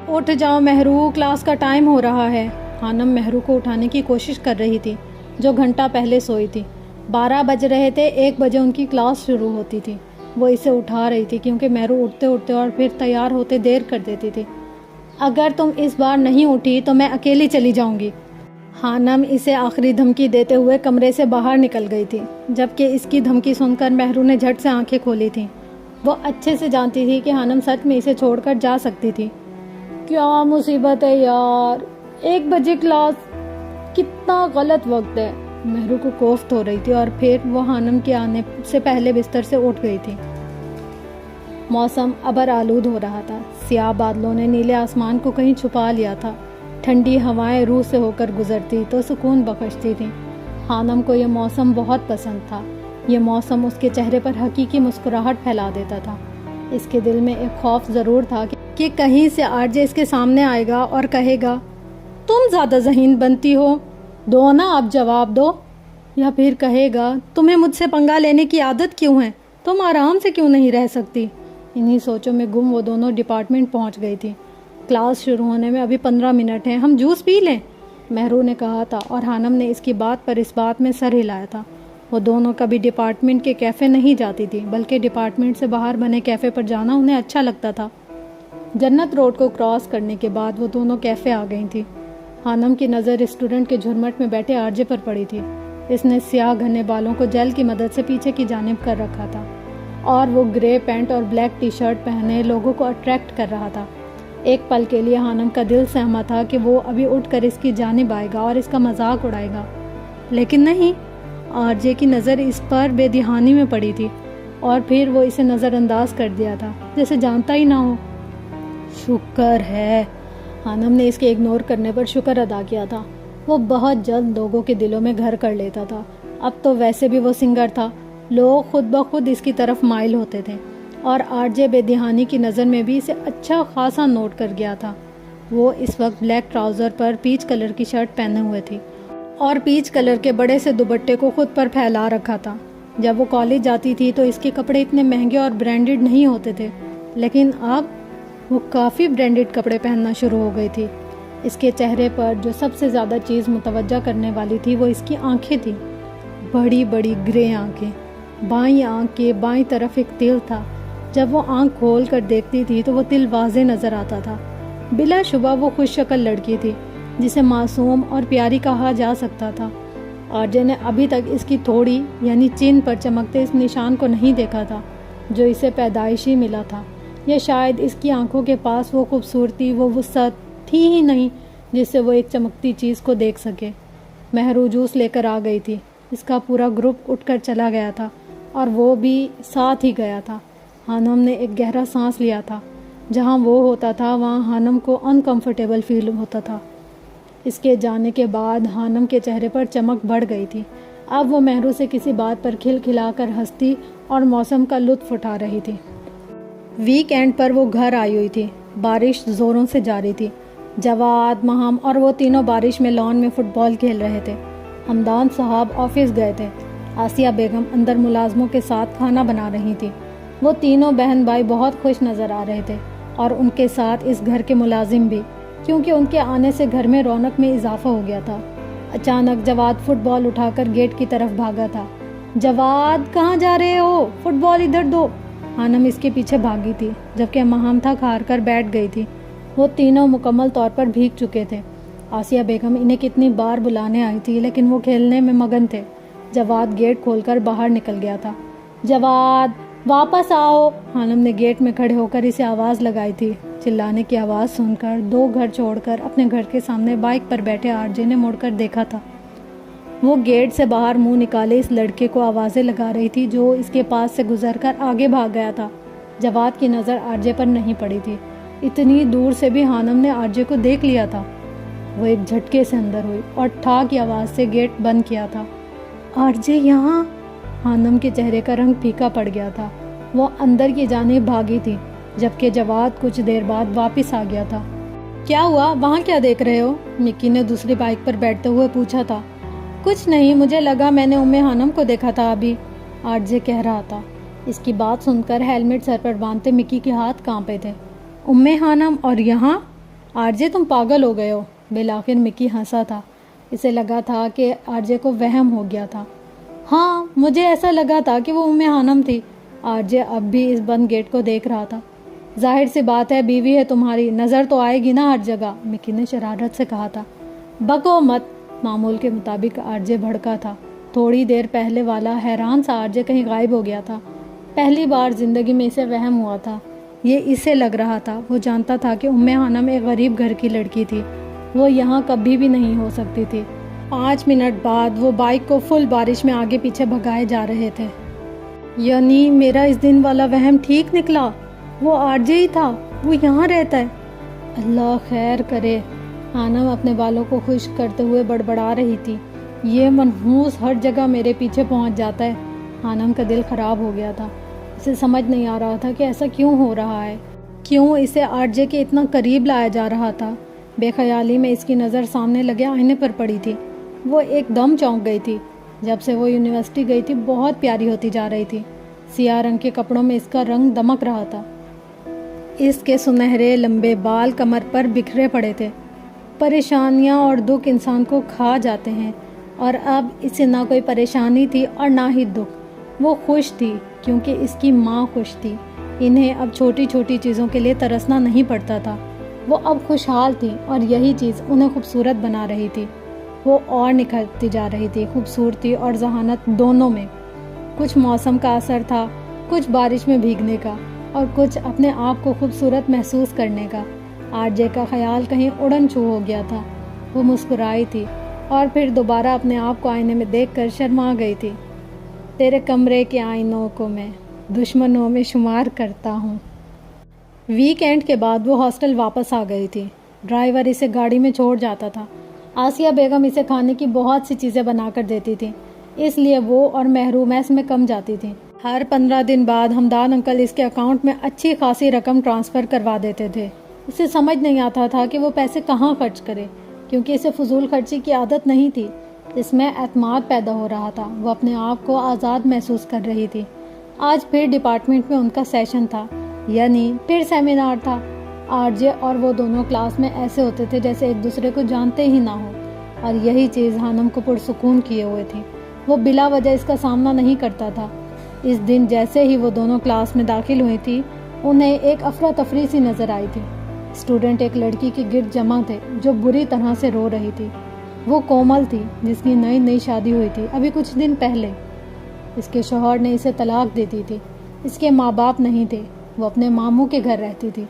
اٹھ جاؤ مہرو، کلاس کا ٹائم ہو رہا ہے. خانم مہرو کو اٹھانے کی کوشش کر رہی تھی جو گھنٹہ پہلے سوئی تھی. 12 بج رہے تھے. 1 بجے ان کی کلاس شروع ہوتی تھی. وہ اسے اٹھا رہی تھی کیونکہ مہرو اٹھتے اور پھر تیار ہوتے دیر کر دیتی تھی. اگر تم اس بار نہیں اٹھی تو میں اکیلی چلی جاؤں گی. خانم اسے آخری دھمکی دیتے ہوئے کمرے سے باہر نکل گئی تھی. جبکہ اس کی دھمکی سن کر مہرو نے جھٹ سے آنکھیں کھولی تھیں. وہ اچھے سے جانتی تھی کہ خانم سچ میں اسے چھوڑ کر جا سکتی تھی. کیا مصیبت ہے یار، 1 بجے کلاس، کتنا غلط وقت ہے. مہرو کو کوفت ہو رہی تھی اور پھر وہ خانم کے آنے سے پہلے بستر سے اٹھ گئی تھی. موسم ابر آلود ہو رہا تھا. سیاہ بادلوں نے نیلے آسمان کو کہیں چھپا لیا تھا. ٹھنڈی ہوائیں روح سے ہو کر گزرتی تو سکون بخشتی تھیں. خانم کو یہ موسم بہت پسند تھا. یہ موسم اس کے چہرے پر حقیقی مسکراہٹ پھیلا دیتا تھا. اس کے دل میں ایک خوف ضرور تھا کہ کہیں سے آرجے اس کے سامنے آئے گا اور کہے گا تم زیادہ ذہین بنتی ہو، دو نا اب جواب دو. یا پھر کہے گا تمہیں مجھ سے پنگا لینے کی عادت کیوں ہے، تم آرام سے کیوں نہیں رہ سکتی. انہی سوچوں میں گم وہ دونوں ڈپارٹمنٹ پہنچ گئی تھی. کلاس شروع ہونے میں ابھی 15 منٹ ہیں، ہم جوس پی لیں، مہرو نے کہا تھا اور خانم نے اس کی بات پر اس بات میں سر ہلایا تھا. وہ دونوں کبھی ڈپارٹمنٹ کے کیفے نہیں جاتی تھی، بلکہ ڈپارٹمنٹ سے باہر بنے کیفے پر جانا انہیں اچھا لگتا تھا. جنت روڈ کو کراس کرنے کے بعد وہ دونوں کیفے آ گئی تھی. خانم کی نظر ریسٹورنٹ کے جھرمٹ میں بیٹھے آرجے پر پڑی تھی. اس نے سیاہ گھنے بالوں کو جیل کی مدد سے پیچھے کی جانب کر رکھا تھا اور وہ گرے پینٹ اور بلیک ٹی شرٹ پہنے لوگوں کو اٹریکٹ کر رہا تھا. ایک پل کے لیے خانم کا دل سہما تھا کہ وہ ابھی اٹھ کر اس کی جانب آئے گا اور اس کا مذاق اڑائے گا، لیکن نہیں. آرجے کی نظر اس پر بے دھیانی میں پڑی تھی اور پھر وہ اسے نظر انداز کر دیا تھا جیسے جانتا ہی نہ ہو. شکر ہے. خانم نے اس کے اگنور کرنے پر شکر ادا کیا تھا. وہ بہت جلد لوگوں کے دلوں میں گھر کر لیتا تھا. اب تو ویسے بھی وہ سنگر تھا. لوگ خود بخود اس کی طرف مائل ہوتے تھے اور آرجے بے دہانی کی نظر میں بھی اسے اچھا خاصا نوٹ کر گیا تھا. وہ اس وقت بلیک ٹراؤزر پر پیچ کلر کی شرٹ پہنے ہوئے تھی اور پیچ کلر کے بڑے سے دوپٹے کو خود پر پھیلا رکھا تھا. جب وہ کالج جاتی تھی تو اس کے کپڑے اتنے مہنگے اور برانڈڈ نہیں ہوتے تھے، لیکن اب وہ کافی برانڈڈ کپڑے پہننا شروع ہو گئی تھی. اس کے چہرے پر جو سب سے زیادہ چیز متوجہ کرنے والی تھی وہ اس کی آنکھیں تھیں. بڑی بڑی گرے آنکھیں. بائیں آنکھ کے بائیں طرف ایک تل تھا. جب وہ آنکھ کھول کر دیکھتی تھی تو وہ تل واضح نظر آتا تھا. بلا شبہ وہ خوش شکل لڑکی تھی جسے معصوم اور پیاری کہا جا سکتا تھا. آرجے نے ابھی تک اس کی تھوڑی یعنی چین پر چمکتے اس نشان کو نہیں دیکھا تھا جو اسے پیدائشی ملا تھا. یا شاید اس کی آنکھوں کے پاس وہ خوبصورتی، وہ وسعت تھی ہی نہیں جس سے وہ ایک چمکتی چیز کو دیکھ سکے. مہرو جوس لے کر آ گئی تھی. اس کا پورا گروپ اٹھ کر چلا گیا تھا اور وہ بھی ساتھ ہی گیا تھا. خانم نے ایک گہرا سانس لیا تھا. جہاں وہ ہوتا تھا وہاں حانم کو انکمفرٹیبل فیل ہوتا تھا۔ اس کے جانے کے بعد حانم کے چہرے پر چمک بڑھ گئی تھی۔ اب وہ مہرو سے کسی بات پر کھل کھلا کر ہنستی اور موسم کا لطف اٹھا رہی تھی۔ ویک اینڈ پر وہ گھر آئی ہوئی تھی۔ بارش زوروں سے جاری تھی۔ جواد، مہم اور وہ تینوں بارش میں لان میں فٹ بال کھیل رہے تھے۔ حمدان صاحب آفس گئے تھے۔ آسیہ بیگم اندر ملازموں کے ساتھ کھانا بنا رہی تھی۔ وہ تینوں بہن بھائی بہت خوش نظر آ رہے تھے اور ان کے ساتھ اس گھر کے ملازم بھی، کیونکہ ان کے آنے سے گھر میں رونق میں اضافہ ہو گیا تھا۔ اچانک جواد فٹ بال اٹھا کر گیٹ کی طرف بھاگا تھا۔ جواد، کہاں جا رہے ہو؟ فٹ بال ادھر دو۔ حانم اس کے پیچھے بھاگی تھی، جبکہ مہم تھک ہار کر بیٹھ گئی تھی۔ وہ تینوں مکمل طور پر بھیگ چکے تھے۔ آسیہ بیگم انہیں کتنی بار بلانے آئی تھی لیکن وہ کھیلنے میں مگن تھے۔ جواد گیٹ کھول کر باہر نکل گیا تھا۔ جواد، واپس آؤ! حانم نے گیٹ میں کھڑے ہو کر اسے آواز لگائی تھی۔ چلانے کی آواز سن کر دو گھر چھوڑ کر اپنے گھر کے سامنے بائک پر بیٹھے آرجے نے مڑ کر دیکھا تھا۔ وہ گیٹ سے باہر منہ نکالے اس لڑکے کو آوازیں لگا رہی تھی جو اس کے پاس سے گزر کر آگے بھاگ گیا تھا۔ جواد کی نظر آرجے پر نہیں پڑی تھی۔ اتنی دور سے بھی حانم نے آرجے کو دیکھ لیا تھا۔ وہ ایک جھٹکے سے اندر ہوئی اور ٹھا کی آواز سے گیٹ بند کیا تھا۔ آرجے یہاں؟ حانم کے چہرے کا رنگ پھیکا پڑ گیا تھا۔ وہ اندر کی جانب بھاگی تھی، جبکہ جواد کچھ دیر بعد واپس آ گیا تھا۔ کیا ہوا؟ وہاں کیا دیکھ رہے ہو؟ مکی نے دوسری بائک پر بیٹھتے ہوئے پوچھا تھا۔ کچھ نہیں، مجھے لگا میں نے حانم کو دیکھا تھا ابھی، آرجے کہہ رہا تھا۔ اس کی بات سن کر ہیلمٹ سر پر باندھتے مکی کے ہاتھ کانپے تھے۔ حانم اور یہاں؟ آرجے تم پاگل ہو گئے ہو۔ بالآخر مکی ہنسا تھا۔ اسے لگا تھا کہ آرجے کو وہم ہو گیا تھا۔ ہاں، مجھے ایسا لگا تھا کہ وہ حانم تھی۔ آرجے اب بھی اس بند گیٹ کو دیکھ رہا تھا۔ ظاہر سی بات ہے، بیوی ہے تمہاری، نظر تو آئے گی نا ہر جگہ، مکی نے شرارت سے کہا تھا۔ بکو مت، معمول کے مطابق آرجے بھڑکا تھا۔ تھوڑی دیر پہلے والا حیران سا آرجے کہیں غائب ہو گیا تھا۔ پہلی بار زندگی میں اسے وہم ہوا تھا۔ یہ اسے لگ رہا تھا۔ وہ جانتا تھا کہ حانم ایک غریب گھر کی لڑکی تھی۔ وہ یہاں کبھی بھی نہیں ہو سکتی تھی۔ 5 منٹ بعد وہ بائک کو فل بارش میں آگے پیچھے بھگائے جا رہے تھے۔ یعنی میرا اس دن والا وہم ٹھیک نکلا، وہ آرجے ہی تھا، وہ یہاں رہتا ہے۔ اللہ خیر کرے، حانم اپنے بالوں کو خشک کرتے ہوئے بڑبڑا رہی تھی۔ یہ منحوس ہر جگہ میرے پیچھے پہنچ جاتا ہے۔ حانم کا دل خراب ہو گیا تھا۔ اسے سمجھ نہیں آ رہا تھا کہ ایسا کیوں ہو رہا ہے، کیوں اسے آرجے کے اتنا قریب لایا جا رہا تھا۔ بے خیالی میں اس کی نظر سامنے لگے آئینے پر پڑی تھی۔ وہ ایک دم چونک گئی تھی۔ جب سے وہ یونیورسٹی گئی تھی بہت پیاری ہوتی جا رہی تھی۔ سیاہ رنگ کے کپڑوں میں اس کا رنگ دمک رہا تھا۔ اس کے سنہرے لمبے بال کمر پر بکھرے پڑے تھے۔ پریشانیاں اور دکھ انسان کو کھا جاتے ہیں، اور اب اسے نہ کوئی پریشانی تھی اور نہ ہی دکھ۔ وہ خوش تھی کیونکہ اس کی ماں خوش تھی۔ انہیں اب چھوٹی چھوٹی چیزوں کے لیے ترسنا نہیں پڑتا تھا۔ وہ اب خوشحال تھی اور یہی چیز انہیں خوبصورت بنا رہی تھی۔ وہ اور نکھرتی جا رہی تھی، خوبصورتی اور ذہانت دونوں میں۔ کچھ موسم کا اثر تھا، کچھ بارش میں بھیگنے کا، اور کچھ اپنے آپ کو خوبصورت محسوس کرنے کا۔ آرجے کا خیال کہیں اڑن چھو ہو گیا تھا۔ وہ مسکرائی تھی اور پھر دوبارہ اپنے آپ کو آئینے میں دیکھ کر شرما گئی تھی۔ تیرے کمرے کے آئینوں کو میں دشمنوں میں شمار کرتا ہوں۔ ویک اینڈ کے بعد وہ ہاسٹل واپس آ گئی تھی۔ ڈرائیور اسے گاڑی میں چھوڑ جاتا تھا۔ آسیہ بیگم اسے کھانے کی بہت سی چیزیں بنا کر دیتی تھی، اس لیے وہ اور مہرو میس میں کم جاتی تھی۔ ہر 15 دن بعد حمدان انکل اس کے اکاؤنٹ میں اچھی خاصی رقم ٹرانسفر کروا دیتے تھے۔ اسے سمجھ نہیں آتا تھا کہ وہ پیسے کہاں خرچ کرے، کیونکہ اسے فضول خرچی کی عادت نہیں تھی۔ اس میں اعتماد پیدا ہو رہا تھا۔ وہ اپنے آپ کو آزاد محسوس کر رہی تھی۔ آج پھر ڈپارٹمنٹ میں ان کا سیشن تھا، یعنی پھر سیمینار تھا۔ آرجے اور وہ دونوں کلاس میں ایسے ہوتے تھے جیسے ایک دوسرے کو جانتے ہی نہ ہو، اور یہی چیز حانم کو پرسکون کیے ہوئے تھی۔ وہ بلا وجہ اس کا سامنا نہیں کرتا تھا۔ اس دن جیسے ہی وہ دونوں کلاس میں داخل ہوئی تھی، انہیں ایک افراتفری سی نظر آئی تھی۔ اسٹوڈنٹ ایک لڑکی کے گرد جمع تھے جو بری طرح سے رو رہی تھی۔ وہ کومل تھی، جس کی نئی شادی ہوئی تھی ابھی کچھ دن پہلے۔ اس کے شوہر نے اسے طلاق دے دی تھی۔ اس کے ماں باپ نہیں تھے، وہ اپنے ماموں کے گھر رہتی تھی۔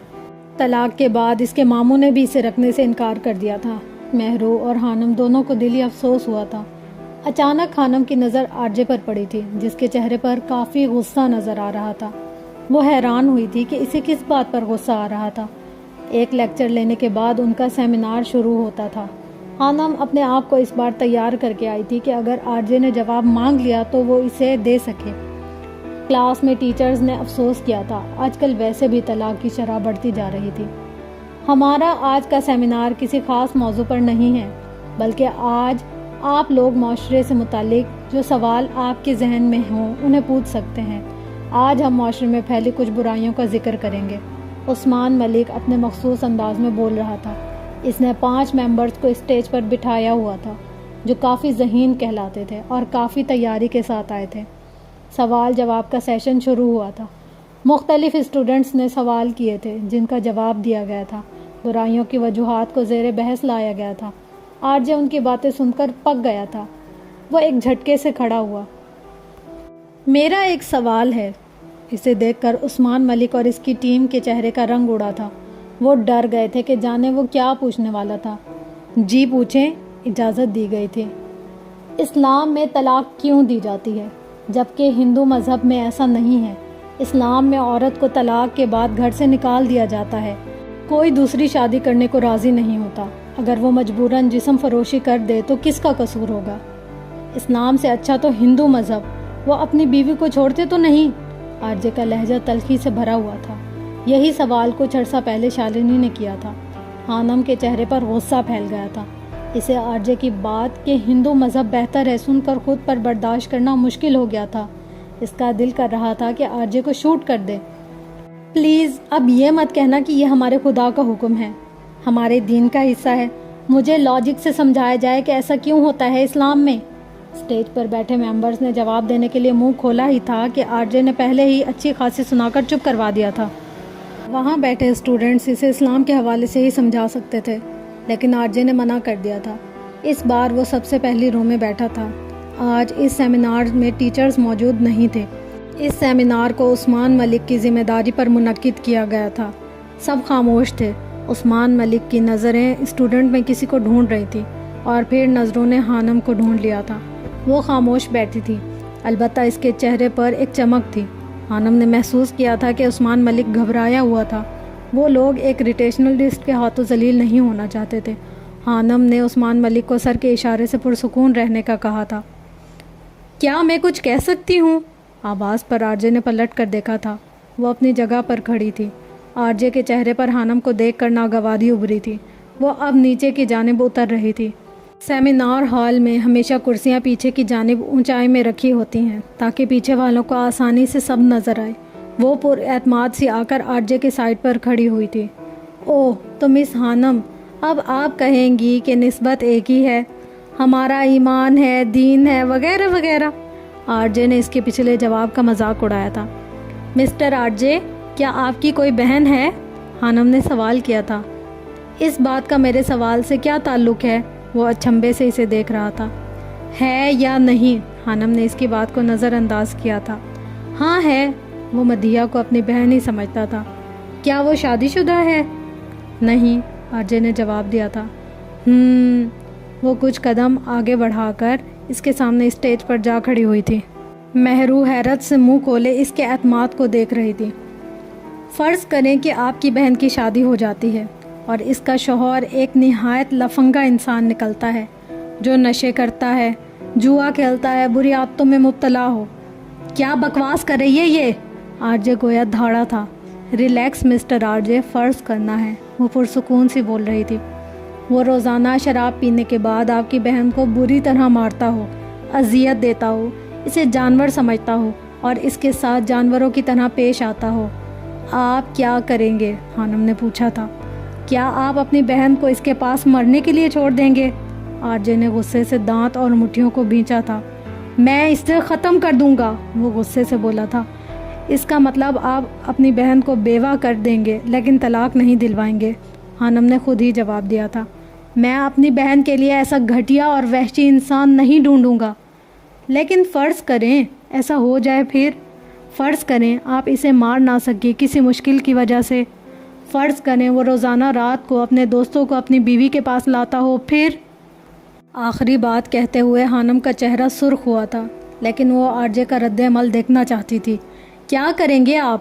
طلاق کے بعد اس کے ماموں نے بھی اسے رکھنے سے انکار کر دیا تھا۔ مہرو اور حانم دونوں کو دلی افسوس ہوا تھا۔ اچانک حانم کی نظر آرجے پر پڑی تھی، جس کے چہرے پر کافی غصہ نظر آ رہا تھا۔ وہ حیران ہوئی تھی کہ اسے کس بات پر غصہ آ رہا تھا۔ ایک لیکچر لینے کے بعد ان کا سیمینار شروع ہوتا تھا۔ خانم اپنے آپ کو اس بار تیار کر کے آئی تھی کہ اگر آر جے نے جواب مانگ لیا تو وہ اسے دے سکے۔ کلاس میں ٹیچرز نے افسوس کیا تھا، آج کل ویسے بھی طلاق کی شرح بڑھتی جا رہی تھی۔ ہمارا آج کا سیمینار کسی خاص موضوع پر نہیں ہے، بلکہ آج آپ لوگ معاشرے سے متعلق جو سوال آپ کے ذہن میں ہوں انہیں پوچھ سکتے ہیں۔ آج ہم معاشرے میں پھیلی کچھ برائیوں کا ذکر کریں گے۔ عثمان ملک اپنے مخصوص انداز میں بول رہا تھا۔ اس نے 5 ممبرز کو اسٹیج پر بٹھایا ہوا تھا جو کافی ذہین کہلاتے تھے اور کافی تیاری کے ساتھ آئے تھے۔ سوال جواب کا سیشن شروع ہوا تھا۔ مختلف اسٹوڈنٹس نے سوال کیے تھے جن کا جواب دیا گیا تھا۔ برائیوں کی وجوہات کو زیر بحث لایا گیا تھا۔ آر جے ان کی باتیں سن کر پک گیا تھا۔ وہ ایک جھٹکے سے کھڑا ہوا۔ میرا ایک سوال ہے۔ اسے دیکھ کر عثمان ملک اور اس کی ٹیم کے چہرے کا رنگ اڑا تھا۔ وہ ڈر گئے تھے کہ جانے وہ کیا پوچھنے والا تھا۔ جی پوچھیں، اجازت دی گئی تھی۔ اسلام میں طلاق کیوں دی جاتی ہے جبکہ ہندو مذہب میں ایسا نہیں ہے؟ اسلام میں عورت کو طلاق کے بعد گھر سے نکال دیا جاتا ہے۔ کوئی دوسری شادی کرنے کو راضی نہیں ہوتا۔ اگر وہ مجبوراً جسم فروشی کر دے تو کس کا قصور ہوگا؟ اسلام سے اچھا تو ہندو مذہب، وہ اپنی بیوی کو چھوڑتے تو نہیں؟ آر جے کا لہجہ تلخی سے بھرا ہوا تھا۔ یہی سوال کچھ عرصہ پہلے شالنی نے کیا تھا۔ خانم کے چہرے پر غصہ پھیل گیا تھا۔ اسے آر جے کی بات کہ ہندو مذہب بہتر ہے سن کر خود پر برداشت کرنا مشکل ہو گیا تھا۔ اس کا دل کر رہا تھا کہ آر جے کو شوٹ کر دے۔ پلیز اب یہ مت کہنا کہ یہ ہمارے خدا کا حکم ہے، ہمارے دین کا حصہ ہے۔ مجھے لاجک سے سمجھایا جائے کہ ایسا کیوں ہوتا ہے اسلام میں۔ اسٹیج پر بیٹھے ممبرز نے جواب دینے کے لیے منہ کھولا ہی تھا کہ آر جے نے پہلے ہی اچھی خاصی سنا کر چپ کروا دیا تھا۔ وہاں بیٹھے اسٹوڈنٹس اسے اسلام کے حوالے سے ہی سمجھا سکتے تھے، لیکن آر جے نے منع کر دیا تھا۔ اس بار وہ سب سے پہلی رو میں بیٹھا تھا۔ آج اس سیمینار میں ٹیچرز موجود نہیں تھے۔ اس سیمینار کو عثمان ملک کی ذمہ داری پر منعقد کیا گیا تھا۔ سب خاموش تھے۔ عثمان ملک کی نظریں اسٹوڈنٹ میں کسی کو ڈھونڈ رہی تھی اور پھر نظروں نے خانم کو ڈھونڈ لیا تھا۔ وہ خاموش بیٹھی تھی، البتہ اس کے چہرے پر ایک چمک تھی۔ خانم نے محسوس کیا تھا کہ عثمان ملک گھبرایا ہوا تھا۔ وہ لوگ ایک ریٹیشنلسٹ کے ہاتھوں ذلیل نہیں ہونا چاہتے تھے۔ خانم نے عثمان ملک کو سر کے اشارے سے پرسکون رہنے کا کہا تھا۔ کیا میں کچھ کہہ سکتی ہوں؟ آواز پر آر جے نے پلٹ کر دیکھا تھا۔ وہ اپنی جگہ پر کھڑی تھی۔ آر جے کے چہرے پر خانم کو دیکھ کر ناگواری ابھری تھی۔ وہ اب نیچے کی جانب اتر رہی تھی۔ سیمینار ہال میں ہمیشہ کرسیاں پیچھے کی جانب اونچائی میں رکھی ہوتی ہیں تاکہ پیچھے والوں کو آسانی سے سب نظر آئے۔ وہ پر اعتماد سی آ کر آر جے کے سائڈ پر کھڑی ہوئی تھی۔ اوہ تو مس خانم، اب آپ کہیں گی کہ نسبت ایک ہی ہے، ہمارا ایمان ہے، دین ہے، وغیرہ وغیرہ۔ آر جے نے اس کے پچھلے جواب کا مذاق اڑایا تھا۔ مسٹر آر جے، کیا آپ کی کوئی بہن ہے؟ خانم نے سوال کیا تھا۔ اس بات کا میرے سوال سے کیا تعلق ہے؟ وہ اچنبھے سے اسے دیکھ رہا تھا۔ ہے یا نہیں؟ خانم نے اس کی بات کو نظر انداز کیا تھا۔ ہاں ہے، وہ مدیحہ کو اپنی بہن ہی سمجھتا تھا۔ کیا وہ شادی شدہ ہے؟ نہیں، آر جے نے جواب دیا تھا۔ وہ کچھ قدم آگے بڑھا کر اس کے سامنے اسٹیج پر جا کھڑی ہوئی تھی۔ مہرو حیرت سے منہ کھولے اس کے اعتماد کو دیکھ رہی تھی۔ فرض کریں کہ آپ کی بہن کی شادی ہو جاتی ہے اور اس کا شوہر ایک نہایت لفنگا انسان نکلتا ہے جو نشے کرتا ہے، جوا کھیلتا ہے، بری عادتوں میں مبتلا ہو۔ کیا بکواس کر رہی ہے یہ؟ آر جے گویا دھاڑا تھا۔ ریلیکس مسٹر آر جے، فرض کرنا ہے، وہ پرسکون سی بول رہی تھی۔ وہ روزانہ شراب پینے کے بعد آپ کی بہن کو بری طرح مارتا ہو، اذیت دیتا ہو، اسے جانور سمجھتا ہو اور اس کے ساتھ جانوروں کی طرح پیش آتا ہو۔ آپ کیا کریں گے؟ خانم نے پوچھا تھا۔ کیا آپ اپنی بہن کو اس کے پاس مرنے کے لیے چھوڑ دیں گے؟ آر جے نے غصے سے دانت اور مٹھیوں کو بھینچا تھا۔ میں اسے ختم کر دوں گا، وہ غصے سے بولا تھا۔ اس کا مطلب آپ اپنی بہن کو بیوہ کر دیں گے لیکن طلاق نہیں دلوائیں گے؟ خانم نے خود ہی جواب دیا تھا۔ میں اپنی بہن کے لیے ایسا گھٹیا اور وحشی انسان نہیں ڈھونڈوں گا۔ لیکن فرض کریں ایسا ہو جائے پھر؟ فرض کریں آپ اسے مار نہ سکے کسی مشکل کی وجہ سے۔ فرض کریں وہ روزانہ رات کو اپنے دوستوں کو اپنی بیوی کے پاس لاتا ہو، پھر؟ آخری بات کہتے ہوئے خانم کا چہرہ سرخ ہوا تھا، لیکن وہ آر جے کا رد عمل دیکھنا چاہتی تھی۔ کیا کریں گے آپ؟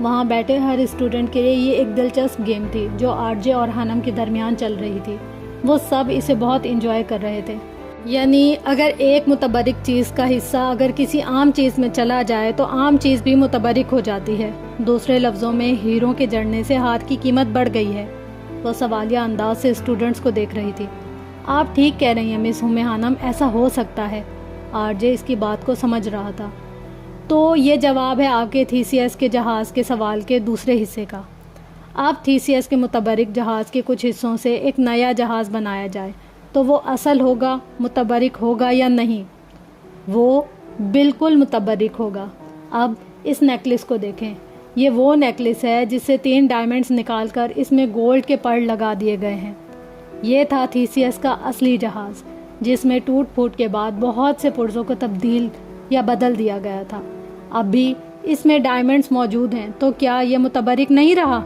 وہاں بیٹھے ہر اسٹوڈنٹ کے لیے یہ ایک دلچسپ گیم تھی جو آر جے اور حنم کے درمیان چل رہی تھی. وہ سب اسے بہت انجوائے کر رہے تھے. یعنی اگر ایک متبرک چیز کا حصہ اگر کسی عام چیز میں چلا جائے تو عام چیز بھی متبرک ہو جاتی ہے. دوسرے لفظوں میں ہیروں کے جڑنے سے ہاتھ کی قیمت بڑھ گئی ہے. وہ سوالیہ انداز سے اسٹوڈنٹس کو دیکھ رہی تھی. آپ ٹھیک کہہ رہی ہیں مس حنم، ایسا ہو سکتا ہے. آر جے اس کی بات کو سمجھ رہا تھا. تو یہ جواب ہے آپ کے تھیسیس کے جہاز کے سوال کے دوسرے حصے کا. آپ تھیسیس کے متبرک جہاز کے کچھ حصوں سے ایک نیا جہاز بنایا جائے تو وہ اصل ہوگا، متبرک ہوگا یا نہیں؟ وہ بالکل متبرک ہوگا. اب اس نیکلس کو دیکھیں. یہ وہ نیکلس ہے جس سے 3 ڈائمنڈز نکال کر اس میں گولڈ کے پرل لگا دیے گئے ہیں. یہ تھا تھیسیس کا اصلی جہاز جس میں ٹوٹ پھوٹ کے بعد بہت سے پرزوں کو تبدیل یا بدل دیا گیا تھا. اب بھی اس میں ڈائمنڈز موجود ہیں تو کیا یہ متبرک نہیں رہا؟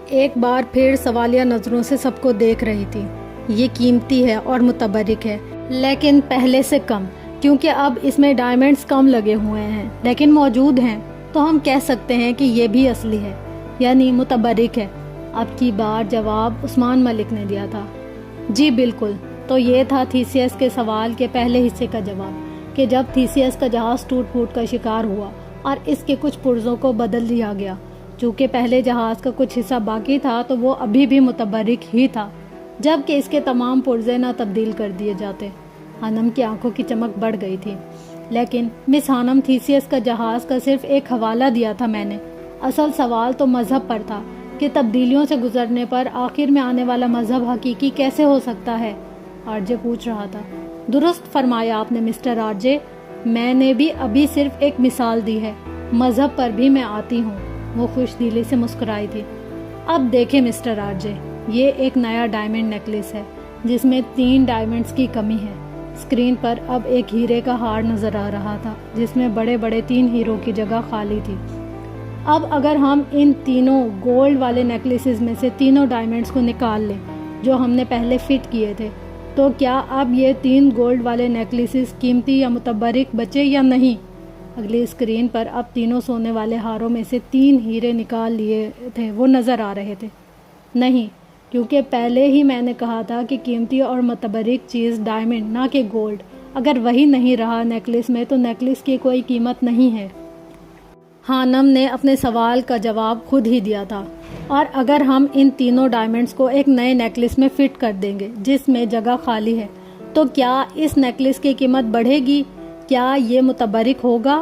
ایک بار پھر سوالیہ نظروں سے سب کو دیکھ رہی تھی. یہ قیمتی ہے اور متبرک ہے، لیکن پہلے سے کم، کیونکہ اب اس میں ڈائمنڈز کم لگے ہوئے ہیں لیکن موجود ہیں، تو ہم کہہ سکتے ہیں کہ یہ بھی اصلی ہے، یعنی متبرک ہے. اب کی بار جواب عثمان ملک نے دیا تھا. جی بالکل. تو یہ تھا تھیسیس کے سوال کے پہلے حصے کا جواب کہ جب تھیسیس کا جہاز ٹوٹ پھوٹ کا شکار ہوا اور اس کے کچھ پرزوں کو بدل دیا گیا، چونکہ پہلے جہاز کا کچھ حصہ باقی تھا تو وہ ابھی بھی متبرک ہی تھا جبکہ اس کے تمام پرزے نہ تبدیل کر دیے جاتے. حنم کی آنکھوں کی چمک بڑھ گئی تھی. لیکن مس حنم، تھیسیس کا جہاز کا صرف ایک حوالہ دیا تھا میں نے. اصل سوال تو مذہب پر تھا کہ تبدیلیوں سے گزرنے پر آخر میں آنے والا مذہب حقیقی کیسے ہو سکتا ہے؟ آر جے پوچھ رہا تھا. درست فرمایا آپ نے مسٹر آر جے، میں نے بھی ابھی صرف ایک مثال دی ہے. مذہب پر بھی میں آتی ہوں. وہ خوش دلی سے مسکرائی تھی. اب دیکھیں مسٹر آر جے، یہ ایک نیا ڈائمنڈ نیکلس ہے جس میں 3 ڈائمنڈز کی کمی ہے. اسکرین پر اب ایک ہیرے کا ہار نظر آ رہا تھا جس میں بڑے بڑے 3 ہیروں کی جگہ خالی تھی. اب اگر ہم ان تینوں گولڈ والے نیکلسز میں سے تینوں ڈائمنڈز کو نکال لیں جو ہم نے پہلے فٹ کیے تھے، تو کیا اب یہ 3 گولڈ والے نیکلسز قیمتی یا متبرک بچے یا نہیں؟ اگلی اسکرین پر اب تینوں سونے والے ہاروں میں سے 3 ہیرے نکال لیے تھے وہ نظر آ رہے تھے. نہیں، کیونکہ پہلے ہی میں نے کہا تھا کہ قیمتی اور متبرک چیز ڈائمنڈ نہ کہ گولڈ. اگر وہی نہیں رہا نیکلس میں تو نیکلس کی کوئی قیمت نہیں ہے. حنم نے اپنے سوال کا جواب خود ہی دیا تھا. اور اگر ہم ان تینوں ڈائمنڈز کو ایک نئے نیکلس میں فٹ کر دیں گے جس میں جگہ خالی ہے، تو کیا اس نیکلس کی قیمت بڑھے گی؟ کیا یہ متبرک ہوگا؟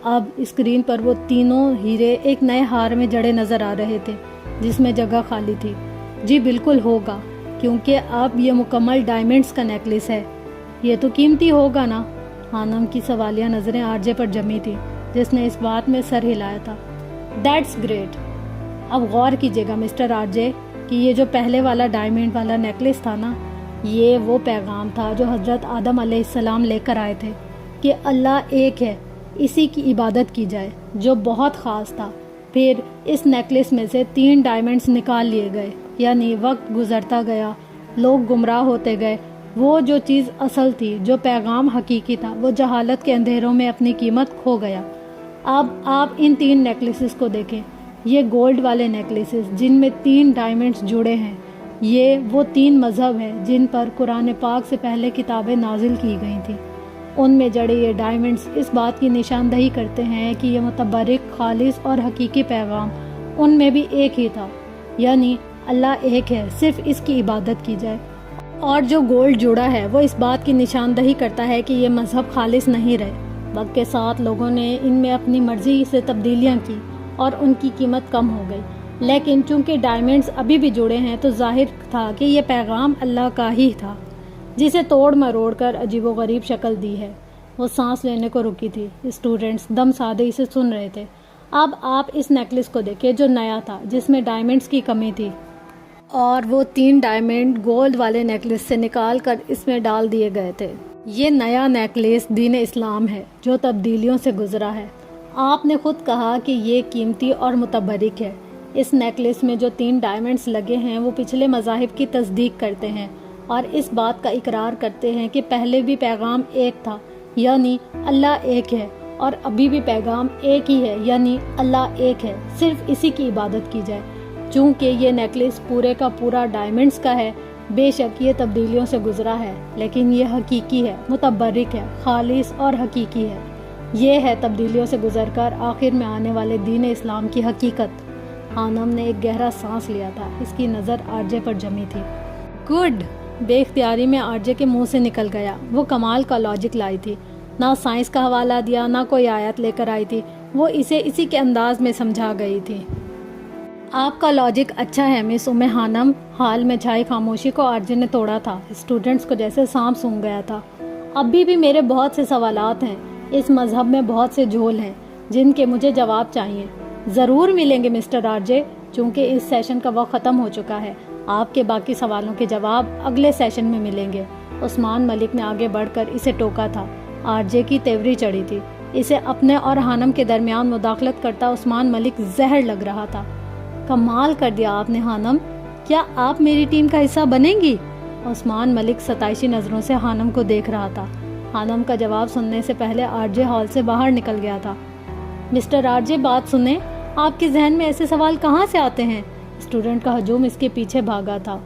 اب اسکرین پر وہ تینوں ہیرے ایک نئے ہار میں جڑے نظر آ رہے تھے جس میں جگہ خالی تھی. جی بالکل ہوگا، کیونکہ اب یہ مکمل ڈائمنڈز کا نیکلس ہے. یہ تو قیمتی ہوگا نا؟ حنم کی سوالیہ نظریں آر جے پر جمی تھی جس نے اس بات میں سر ہلایا تھا. That's great. اب غور کیجیے گا مسٹر آر جے کہ یہ جو پہلے والا ڈائمنڈ والا نیکلس تھا نا، یہ وہ پیغام تھا جو حضرت آدم علیہ السلام لے کر آئے تھے کہ اللہ ایک ہے، اسی کی عبادت کی جائے، جو بہت خاص تھا. پھر اس نیکلس میں سے 3 ڈائمنڈز نکال لیے گئے، یعنی وقت گزرتا گیا، لوگ گمراہ ہوتے گئے. وہ جو چیز اصل تھی، جو پیغام حقیقی تھا، وہ جہالت کے اندھیروں میں اپنی قیمت کھو گیا. اب آپ ان 3 نیکلسز کو دیکھیں. یہ گولڈ والے نیکلسز جن میں 3 ڈائمنڈز جڑے ہیں، یہ وہ 3 مذہب ہیں جن پر قرآن پاک سے پہلے کتابیں نازل کی گئی تھیں. ان میں جڑے یہ ڈائمنڈز اس بات کی نشاندہی کرتے ہیں کہ یہ متبرک، خالص اور حقیقی پیغام ان میں بھی ایک ہی تھا، یعنی اللہ ایک ہے، صرف اس کی عبادت کی جائے. اور جو گولڈ جڑا ہے وہ اس بات کی نشاندہی کرتا ہے کہ یہ مذہب خالص نہیں رہے. وقت کے ساتھ لوگوں نے ان میں اپنی مرضی سے تبدیلیاں کی اور ان کی قیمت کم ہو گئی. لیکن چونکہ ڈائمنڈز ابھی بھی جڑے ہیں تو ظاہر تھا کہ یہ پیغام اللہ کا ہی تھا جسے توڑ مروڑ کر عجیب و غریب شکل دی ہے. وہ سانس لینے کو رکی تھی. اسٹوڈنٹس دم سادگی سے سن رہے تھے. اب آپ اس نیکلس کو دیکھیں جو نیا تھا، جس میں ڈائمنڈز کی کمی تھی، اور وہ 3 ڈائمنڈ گولڈ والے نیکلس سے نکال کر اس میں ڈال دیے گئے تھے. یہ نیا نیکلس دین اسلام ہے جو تبدیلیوں سے گزرا ہے. آپ نے خود کہا کہ یہ قیمتی اور متبرک ہے. اس نیکلس میں جو 3 ڈائمنڈز لگے ہیں وہ پچھلے مذاہب کی تصدیق کرتے ہیں اور اس بات کا اقرار کرتے ہیں کہ پہلے بھی پیغام ایک تھا، یعنی اللہ ایک ہے اور ابھی بھی پیغام ایک ہی ہے، یعنی اللہ ایک ہے، صرف اسی کی عبادت کی جائے۔ چونکہ یہ نیکلس پورے کا پورا ڈائمنڈز کا ہے، بے شک یہ تبدیلیوں سے گزرا ہے، لیکن یہ حقیقی ہے، متبرک ہے، خالص اور حقیقی ہے۔ یہ ہے تبدیلیوں سے گزر کر آخر میں آنے والے دین اسلام کی حقیقت۔ خانم نے ایک گہرا سانس لیا تھا، اس کی نظر آرجے پر جمی تھی۔ گڈ، بے اختیاری میں آرجے کے منہ سے نکل گیا۔ وہ کمال کا لاجک لائی تھی، نہ سائنس کا حوالہ دیا، نہ کوئی آیت لے کر آئی تھی، وہ اسے اسی کے انداز میں سمجھا گئی تھی۔ آپ کا لاجک اچھا ہے مس ام خانم۔ حال میں چھائی خاموشی کو آرجے نے توڑا تھا، اسٹوڈنٹس کو جیسے سانپ سونگھ گیا تھا۔ ابھی بھی میرے بہت سے سوالات ہیں، اس مذہب میں بہت سے جھول ہیں جن کے مجھے جواب چاہیے۔ ضرور ملیں گے مسٹر آرجے، چونکہ اس سیشن کا وقت ختم ہو چکا ہے۔ آپ کے باقی سوالوں کے جواب اگلے سیشن میں ملیں گے۔ عثمان ملک نے آگے بڑھ کر اسے ٹوکا تھا۔ آرجے کی تیوری چڑھی تھی، اسے اپنے اور خانم کے درمیان مداخلت کرتا عثمان ملک زہر لگ رہا تھا۔ کمال کر دیا آپ نے خانم، کیا آپ میری ٹیم کا حصہ بنیں گی؟ عثمان ملک ستائشی نظروں سے خانم کو دیکھ رہا تھا۔ خانم کا جواب سننے سے پہلے آرجے ہال سے باہر نکل گیا تھا۔ مسٹر آرجے بات سنیں، آپ کے ذہن میں ایسے سوال کہاں سے آتے ہیں؟ اسٹوڈنٹ کا ہجوم اس کے پیچھے بھاگا تھا۔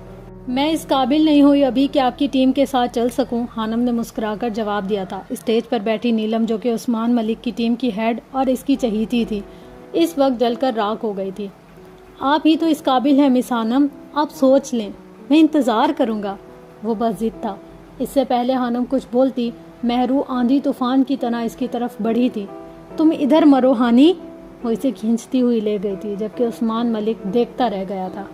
میں اس قابل نہیں ہوئی ابھی کہ آپ کی ٹیم کے ساتھ چل سکوں، خانم نے مسکرا کر جواب دیا تھا۔ اسٹیج پر بیٹھی نیلم، جو کہ عثمان ملک کی ٹیم کی ہیڈ اور اس کی چہیتی تھی، اس وقت جل کر راکھ ہو گئی تھی۔ آپ ہی تو اس قابل ہیں مس خانم، آپ سوچ لیں، میں انتظار کروں گا۔ وہ بس ضد تھا۔ اس سے پہلے خانم کچھ بولتی، مہرو آندھی طوفان کی طرح اس کی طرف بڑھی تھی۔ تم ادھر مرو ہانی، وہ اسے کھینچتی ہوئی لے گئی تھی، جبکہ عثمان ملک دیکھتا رہ گیا تھا۔